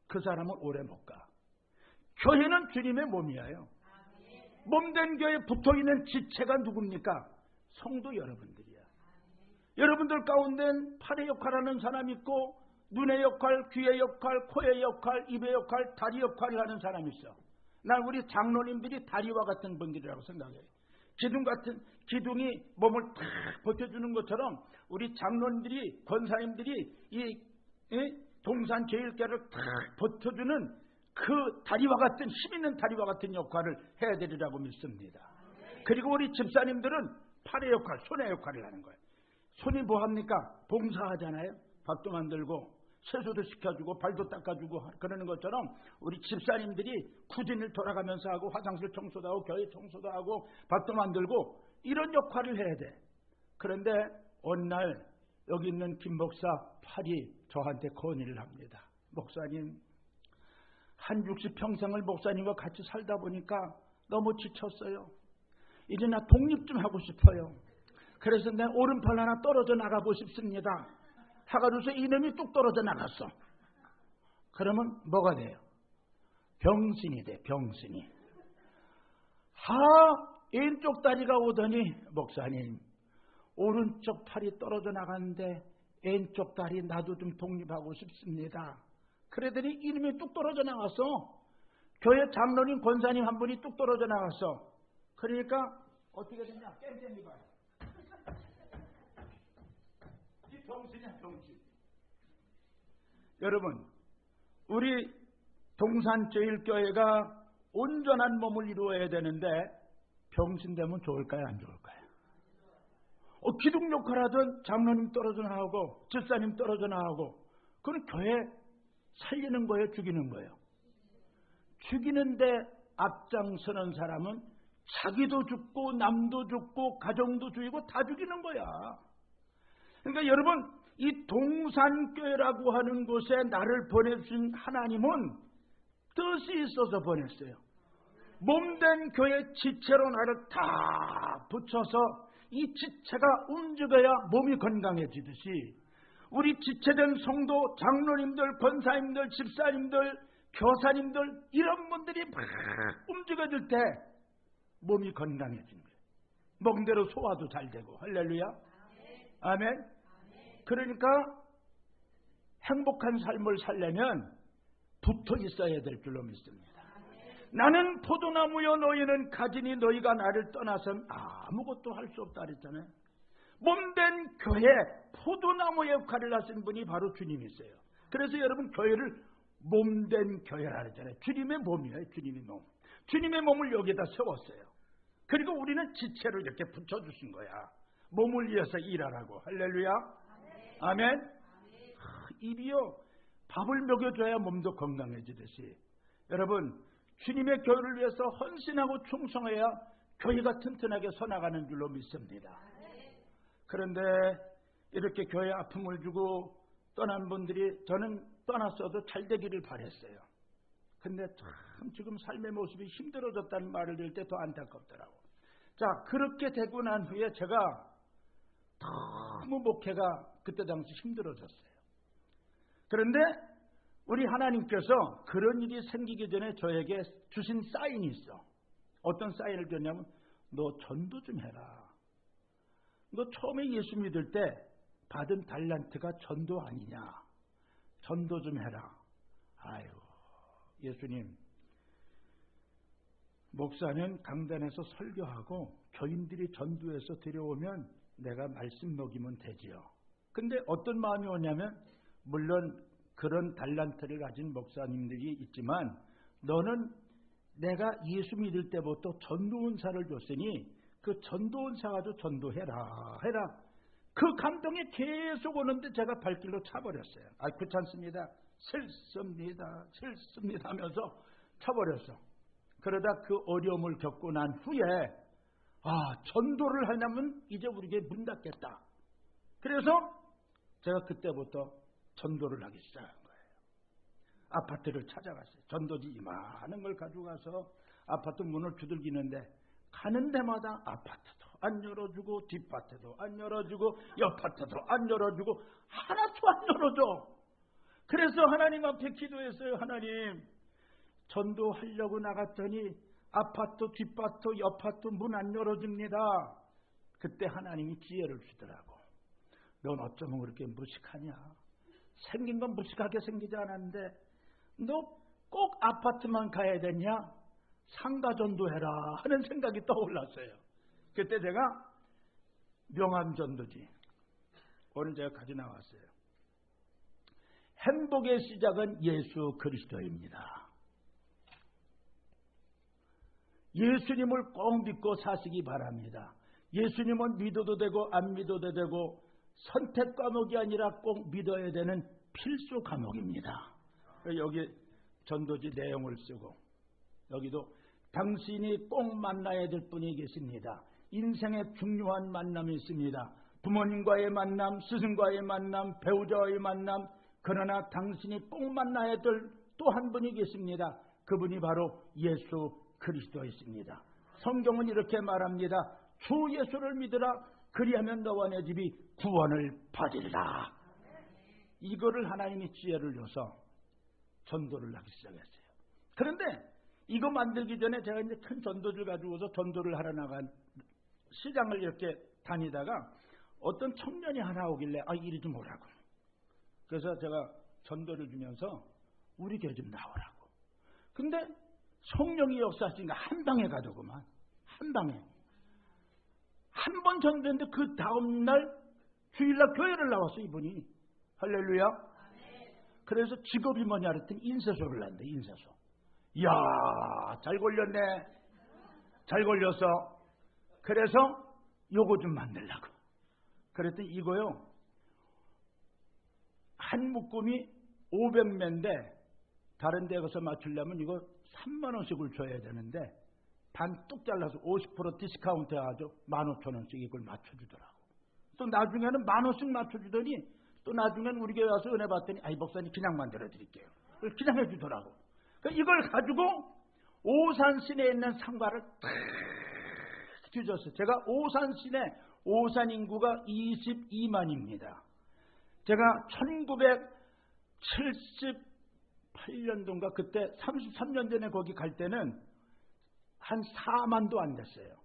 그 사람은 오래 못 가. 교회는 주님의 몸이에요. 몸된 교회에 붙어있는 지체가 누굽니까? 성도 여러분들이야. 여러분들 가운데는 팔의 역할하는 사람이 있고 눈의 역할, 귀의 역할, 코의 역할, 입의 역할, 다리 역할을 하는 사람이 있어. 난 우리 장로님들이 다리와 같은 분들이라고 생각해요. 기둥이 몸을 탁 버텨주는 것처럼 우리 장로님들이, 권사님들이 이 동산 제일교회를 탁 버텨주는 그 다리와 같은, 힘있는 다리와 같은 역할을 해야 되리라고 믿습니다. 그리고 우리 집사님들은 팔의 역할, 손의 역할을 하는 거예요. 손이 뭐 합니까? 봉사하잖아요. 밥도 만들고 세수도 시켜주고 발도 닦아주고 그러는 것처럼 우리 집사님들이 구진을 돌아가면서 하고 화장실 청소도 하고 교회 청소도 하고 밥도 만들고 이런 역할을 해야 돼. 그런데 어느 날 여기 있는 김 목사 팔이 저한테 건의를 합니다. 목사님, 한 60평생을 목사님과 같이 살다 보니까 너무 지쳤어요. 이제 나 독립 좀 하고 싶어요. 그래서 내 오른팔 하나 떨어져 나가고 싶습니다. 하가로서 이놈이 뚝 떨어져 나갔어. 그러면 뭐가 돼요? 병신이 돼, 병신이. 왼쪽 다리가 오더니 목사님, 오른쪽 팔이 떨어져 나갔는데 왼쪽 다리 나도 좀 독립하고 싶습니다. 그러더니 이놈이 뚝 떨어져 나갔어. 교회 장로님, 권사님 한 분이 뚝 떨어져 나갔어. 그러니까 어떻게 됐냐? 깸깸이 봐요. 이 병신이야, 병신. 여러분, 우리 동산제일교회가 온전한 몸을 이루어야 되는데 병신 되면 좋을까요, 안 좋을까요? 기둥 역할하던 장로님 떨어져 나가고 집사님 떨어져 나가고 그건 교회 살리는 거예요, 죽이는 거예요? 죽이는데 앞장서는 사람은 자기도 죽고 남도 죽고 가정도 죽이고 다 죽이는 거야. 그러니까 여러분, 이 동산교회라고 하는 곳에 나를 보내주신 하나님은 뜻이 있어서 보냈어요. 몸된 교회 지체로 나를 다 붙여서 이 지체가 움직여야 몸이 건강해지듯이 우리 지체된 성도, 장로님들, 권사님들, 집사님들, 교사님들 이런 분들이 막 움직여질 때 몸이 건강해진 거예요. 먹대로 소화도 잘 되고. 할렐루야. 아멘. 그러니까 행복한 삶을 살려면 붙어 있어야 될 줄로 믿습니다. 나는 포도나무여 너희는 가지니 너희가 나를 떠나선 아무것도 할 수 없다 그랬잖아요. 몸된 교회 포도나무 역할을 하신 분이 바로 주님이세요. 그래서 여러분, 교회를 몸된 교회라 그랬잖아요. 주님의 몸이에요. 주님의 몸. 주님의 몸을 여기에다 세웠어요. 그리고 우리는 지체를 이렇게 붙여주신 거야. 몸을 위해서 일하라고. 할렐루야. 아멘. 입이요, 밥을 먹여줘야 몸도 건강해지듯이 여러분, 주님의 교회를 위해서 헌신하고 충성해야 교회가 튼튼하게 서나가는 줄로 믿습니다. 그런데 이렇게 교회에 아픔을 주고 떠난 분들이, 저는 떠났어도 잘 되기를 바랬어요. 근데 참 지금 삶의 모습이 힘들어졌다는 말을 들을 때 더 안타깝더라고. 자, 그렇게 되고 난 후에 제가 너무 목회가 그때 당시 힘들어졌어요. 그런데 우리 하나님께서 그런 일이 생기기 전에 저에게 주신 사인이 있어. 어떤 사인을 줬냐면, 너 전도 좀 해라. 너 처음에 예수 믿을 때 받은 달란트가 전도 아니냐. 전도 좀 해라. 아유, 예수님, 목사는 강단에서 설교하고 교인들이 전도해서 들여오면 내가 말씀 먹이면 되지요. 근데 어떤 마음이 오냐면, 물론 그런 달란트를 가진 목사님들이 있지만 너는 내가 예수 믿을 때부터 전도원사를 줬으니 그 전도원사 가지고 전도해라. 그 감동이 계속 오는데 제가 발길로 차버렸어요. 귀찮습니다. 싫습니다 하면서 차버렸어. 그러다 그 어려움을 겪고 난 후에 전도를 하려면 이제 우리에게 문 닫겠다. 그래서 제가 그때부터 전도를 하기 시작한 거예요. 아파트를 찾아갔어요. 전도지 이만한 걸 가지고 가서 아파트 문을 두들기는데 가는 데마다 아파트도 안 열어주고 뒷파트도 안 열어주고 옆파트도 안 열어주고 하나도 안 열어줘. 그래서 하나님 앞에 기도했어요. 하나님, 전도하려고 나갔더니 아파트 뒷파트 옆파트 문 안 열어줍니다. 그때 하나님이 기회를 주더라고. 넌 어쩌면 그렇게 무식하냐. 생긴 건 무식하게 생기지 않았는데 너 꼭 아파트만 가야 되냐? 상가 전도해라 하는 생각이 떠올랐어요. 그때 제가 명함 전도지 오늘 제가 가져 나왔어요. 행복의 시작은 예수 그리스도입니다. 예수님을 꼭 믿고 사시기 바랍니다. 예수님은 믿어도 되고 안 믿어도 되고 선택 과목이 아니라 꼭 믿어야 되는 필수 과목입니다. 여기 전도지 내용을 쓰고 여기도 당신이 꼭 만나야 될 분이 계십니다. 인생의 중요한 만남이 있습니다. 부모님과의 만남, 스승과의 만남, 배우자와의 만남, 그러나 당신이 꼭 만나야 될 또 한 분이 계십니다. 그분이 바로 예수 그리스도이십니다. 성경은 이렇게 말합니다. 주 예수를 믿으라. 그리하면 너와 내 집이 구원을 받으리라. 이거를 하나님이 지혜를 줘서 전도를 하기 시작했어요. 그런데 이거 만들기 전에 제가 이제 큰 전도를 가지고서 전도를 하러 나간 시장을 이렇게 다니다가 어떤 청년이 하나 오길래 이리 좀 오라고. 그래서 제가 전도를 주면서 우리 교회 좀 나오라고. 근데 성령이 역사하시니까 한 방에 가더구만. 한 방에. 한 번 전도했는데 그 다음날 주일날 교회를 나왔어 이분이. 할렐루야. 그래서 직업이 뭐냐 그랬더니 인쇄소를 한대. 인쇄소. 이야 잘 걸렸네. 잘 걸렸어. 그래서 요거 좀 만들라고. 그랬더니 이거요. 한 묶음이 500매인데 다른 데 가서 맞추려면 이거 3만 원씩을 줘야 되는데 반 뚝 잘라서 50% 디스카운트 해가지고 15,000원씩 이걸 맞춰주더라고. 또 나중에는 10,000원씩 맞춰주더니 또 나중에는 우리 교회 와서 은혜 받더니 목사님 그냥 만들어드릴게요. 그냥 해주더라고. 그러니까 이걸 가지고 오산 시내에 있는 상가를 탁 뒤졌어요. 제가 오산 시내 오산 인구가 22만입니다. 제가 1978년도인가 그때 33년 전에 거기 갈 때는 한 4만도 안 됐어요.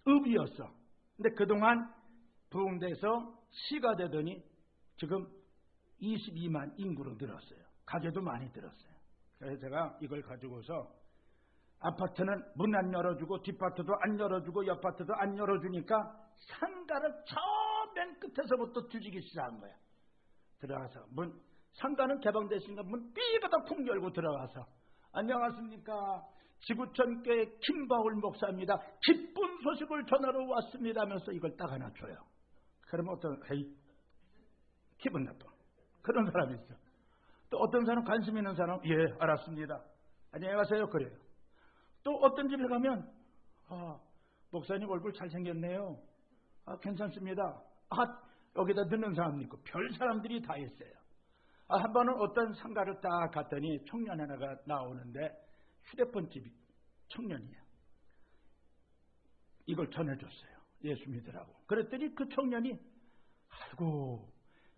읍이었어. 근데 그동안 부흥돼서 시가 되더니 지금 22만 인구로 늘었어요. 가게도 많이 늘었어요. 그래서 제가 이걸 가지고서 아파트는 문 안 열어주고 뒷파트도 안 열어주고 옆파트도 안 열어주니까 상가를 저 맨 끝에서부터 뒤지기 시작한 거야. 들어가서 상가는 개방됐으니까 문 삐그덕 쿵 열고 들어가서 안녕하십니까. 지구촌교회 김바울 목사입니다. 기쁜 소식을 전하러 왔습니다 하면서 이걸 딱 하나 줘요. 그러면 기분 나빠. 그런 사람이 있어. 또 어떤 사람 관심 있는 사람 예 알았습니다. 안녕히 가세요. 그래요. 또 어떤 집에 가면 목사님 얼굴 잘생겼네요. 괜찮습니다. 여기다 듣는 사람도 있고 별 사람들이 다 있어요. 한 번은 어떤 상가를 딱 갔더니 청년 하나가 나오는데 휴대폰집이 청년이야. 이걸 전해줬어요. 예수 믿으라고. 그랬더니 그 청년이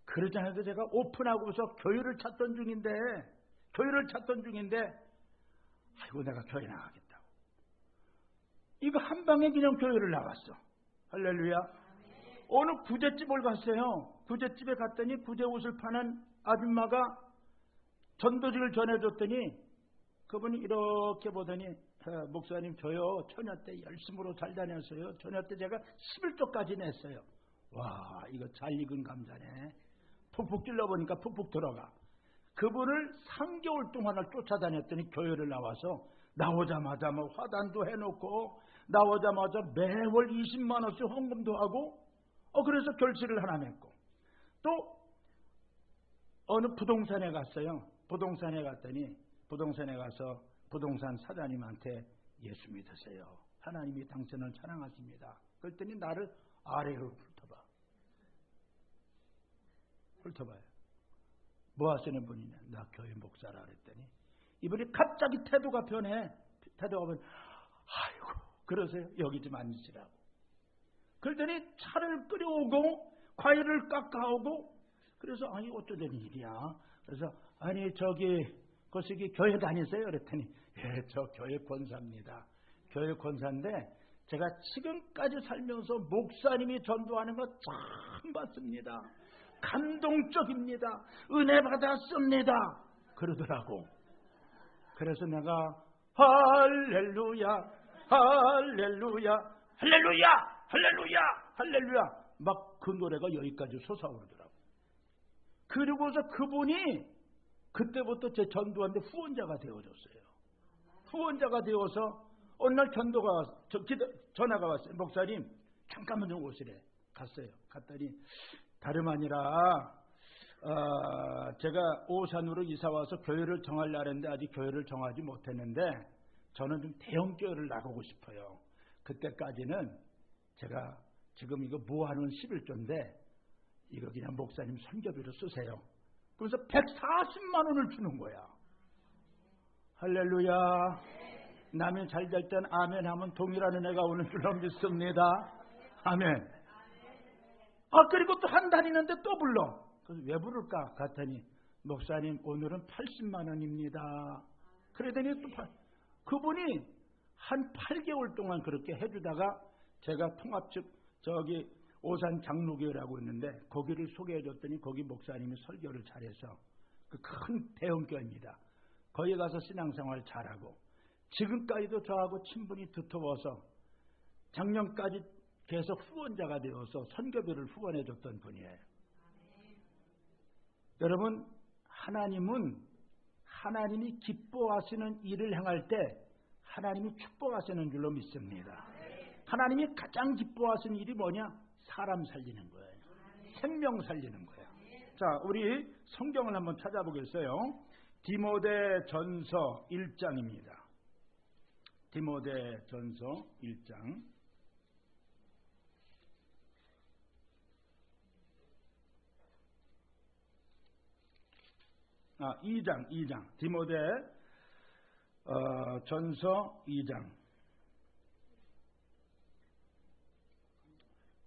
그러지 않아도 제가 오픈하고서 교회를 찾던 중인데 내가 교회 나가겠다고. 이거 한 방에 그냥 교회를 나갔어. 할렐루야. 어느 구제집을 갔어요. 구제집에 갔더니 구제 옷을 파는 아줌마가 전도지를 전해줬더니 그분이 이렇게 보더니 목사님 저요 처녀 때 열심으로 잘 다녔어요. 처녀 때 제가 11조까지 냈어요. 와 이거 잘 익은 감자네. 푹푹 찔러보니까 푹푹 들어가. 그분을 3개월 동안을 쫓아다녔더니 교회를 나오자마자 화단도 해놓고 나오자마자 매월 20만 원씩 헌금도 하고 그래서 결실을 하나 맺고 또 어느 부동산에 갔어요. 부동산에 갔더니 부동산에 가서 부동산 사장님한테 예수 믿으세요. 하나님이 당신을 사랑하십니다. 그랬더니 나를 아래로 훑어봐요. 뭐 하시는 분이냐? 나 교회 목사라 그랬더니 이분이 갑자기 태도가 변해. 그러세요. 여기 좀 앉으시라고. 그랬더니 차를 끓여오고 과일을 깎아오고 그래서 어쩌된 일이야. 그래서 거기 교회 다니세요? 그랬더니 예, 저 교회 권사입니다. 교회 권사인데 제가 지금까지 살면서 목사님이 전도하는 거 처음 봤습니다. 감동적입니다. 은혜 받았습니다. 그러더라고. 그래서 내가 할렐루야 할렐루야 할렐루야 할렐루야 할렐루야 막 그 노래가 여기까지 솟아오르더라고. 그리고서 그분이 그때부터 제 전도하는데 후원자가 되어줬어요. 후원자가 되어서 어느 날 전화가 왔어요. 목사님 잠깐만 좀 오시래. 갔어요. 갔더니 다름 아니라 제가 오산으로 이사와서 교회를 정하려고 했는데 아직 교회를 정하지 못했는데 저는 좀 대형 교회를 나가고 싶어요. 그때까지는 제가 지금 이거 모아놓은 11조인데 이거 그냥 목사님 선교비로 쓰세요. 그래서 140만 원을 주는 거야. 할렐루야. 남이 잘 될 땐 아멘 하면 동일하는 애가 오는 줄로 믿습니다. 아멘. 그리고 또 한 달 있는데 또 불러. 그래서 왜 부를까? 갔더니 목사님 오늘은 80만 원입니다. 그러더니 또 그분이 한 8개월 동안 그렇게 해주다가 제가 통합 측 저기 오산 장로교회라고 있는데 거기를 소개해줬더니 거기 목사님이 설교를 잘해서 그 큰 대형교회입니다. 거기 가서 신앙생활 잘하고 지금까지도 저하고 친분이 두터워서 작년까지 계속 후원자가 되어서 선교비를 후원해줬던 분이에요. 여러분, 하나님이 기뻐하시는 일을 행할 때 하나님이 축복하시는 줄로 믿습니다. 하나님이 가장 기뻐하시는 일이 뭐냐? 사람 살리는 거예요. 생명 살리는 거예요. 자, 우리 성경을 한번 찾아보겠어요. 디모데전서 1장입니다. 디모데전서 1장. 2장. 디모데 전서 2장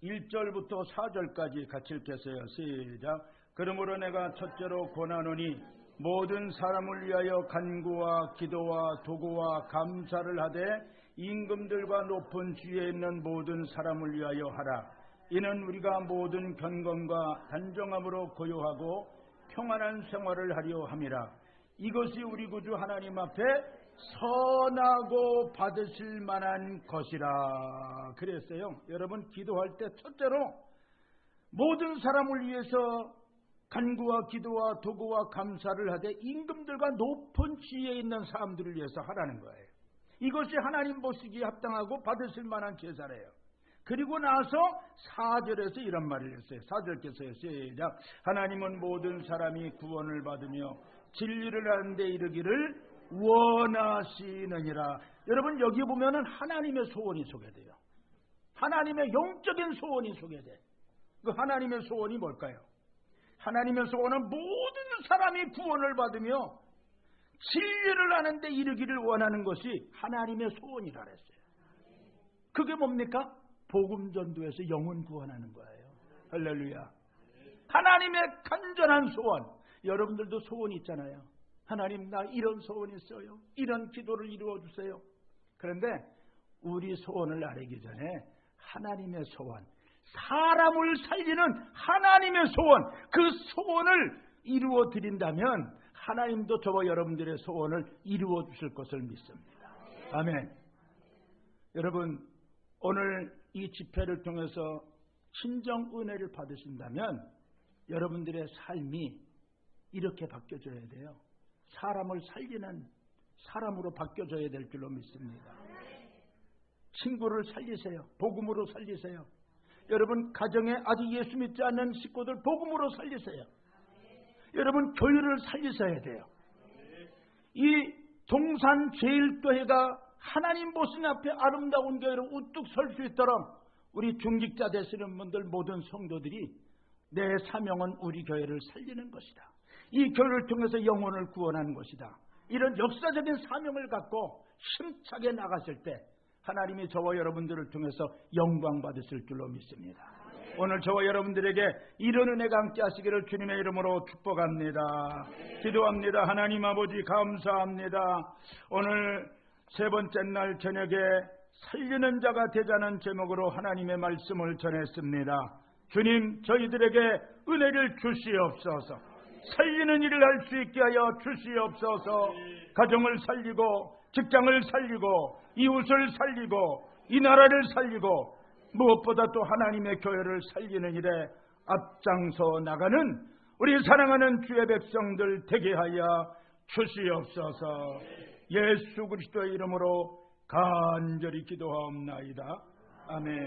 1절부터 4절까지 같이 읽겠어요. 시작. 그러므로 내가 첫째로 권하노니 모든 사람을 위하여 간구와 기도와 도구와 감사를 하되 임금들과 높은 지위에 있는 모든 사람을 위하여 하라. 이는 우리가 모든 경건과 단정함으로 고요하고 평안한 생활을 하려 함이라. 이것이 우리 구주 하나님 앞에 선하고 받으실 만한 것이라. 그랬어요. 여러분, 기도할 때 첫째로 모든 사람을 위해서 간구와 기도와 도구와 감사를 하되 임금들과 높은 지위에 있는 사람들을 위해서 하라는 거예요. 이것이 하나님 보시기에 합당하고 받으실 만한 제사래요. 그리고 나서 4절에서 이런 말을 했어요. 4절께서요. 시작. 하나님은 모든 사람이 구원을 받으며 진리를 하는 데 이르기를 원하시느니라. 여러분, 여기 보면은 하나님의 소원이 소개돼요. 하나님의 영적인 소원이 소개돼. 그 하나님의 소원이 뭘까요? 하나님의 소원은 모든 사람이 구원을 받으며 진리를 하는 데 이르기를 원하는 것이 하나님의 소원이라 그랬어요. 그게 뭡니까? 복음 전도에서 영혼 구원하는 거예요. 할렐루야. 하나님의 간절한 소원. 여러분들도 소원이 있잖아요. 하나님, 나 이런 소원이 있어요. 이런 기도를 이루어 주세요. 그런데 우리 소원을 아뢰기 전에 하나님의 소원, 사람을 살리는 하나님의 소원, 그 소원을 이루어 드린다면 하나님도 저와 여러분들의 소원을 이루어 주실 것을 믿습니다. 아멘. 여러분, 오늘 이 집회를 통해서 친정 은혜를 받으신다면 여러분들의 삶이 이렇게 바뀌어져야 돼요. 사람을 살리는 사람으로 바뀌어져야 될 줄로 믿습니다. 친구를 살리세요. 복음으로 살리세요. 여러분, 가정에 아직 예수 믿지 않는 식구들 복음으로 살리세요. 여러분, 교회를 살리셔야 돼요. 이 동산 제일교회가 하나님 보신 앞에 아름다운 교회로 우뚝 설 수 있도록 우리 중직자 되시는 분들 모든 성도들이 내 사명은 우리 교회를 살리는 것이다. 이 교회를 통해서 영혼을 구원하는 것이다. 이런 역사적인 사명을 갖고 힘차게 나가실 때 하나님이 저와 여러분들을 통해서 영광 받으실 줄로 믿습니다. 오늘 저와 여러분들에게 이런 은혜가 함께 하시기를 주님의 이름으로 축복합니다. 기도합니다. 하나님 아버지, 감사합니다. 오늘 세 번째 날 저녁에 살리는 자가 되자는 제목으로 하나님의 말씀을 전했습니다. 주님, 저희들에게 은혜를 주시옵소서. 살리는 일을 할 수 있게 하여 주시옵소서. 가정을 살리고 직장을 살리고 이웃을 살리고 이 나라를 살리고 무엇보다 또 하나님의 교회를 살리는 일에 앞장서 나가는 우리 사랑하는 주의 백성들 되게 하여 주시옵소서. 예수 그리스도의 이름으로 간절히 기도하옵나이다. 아멘.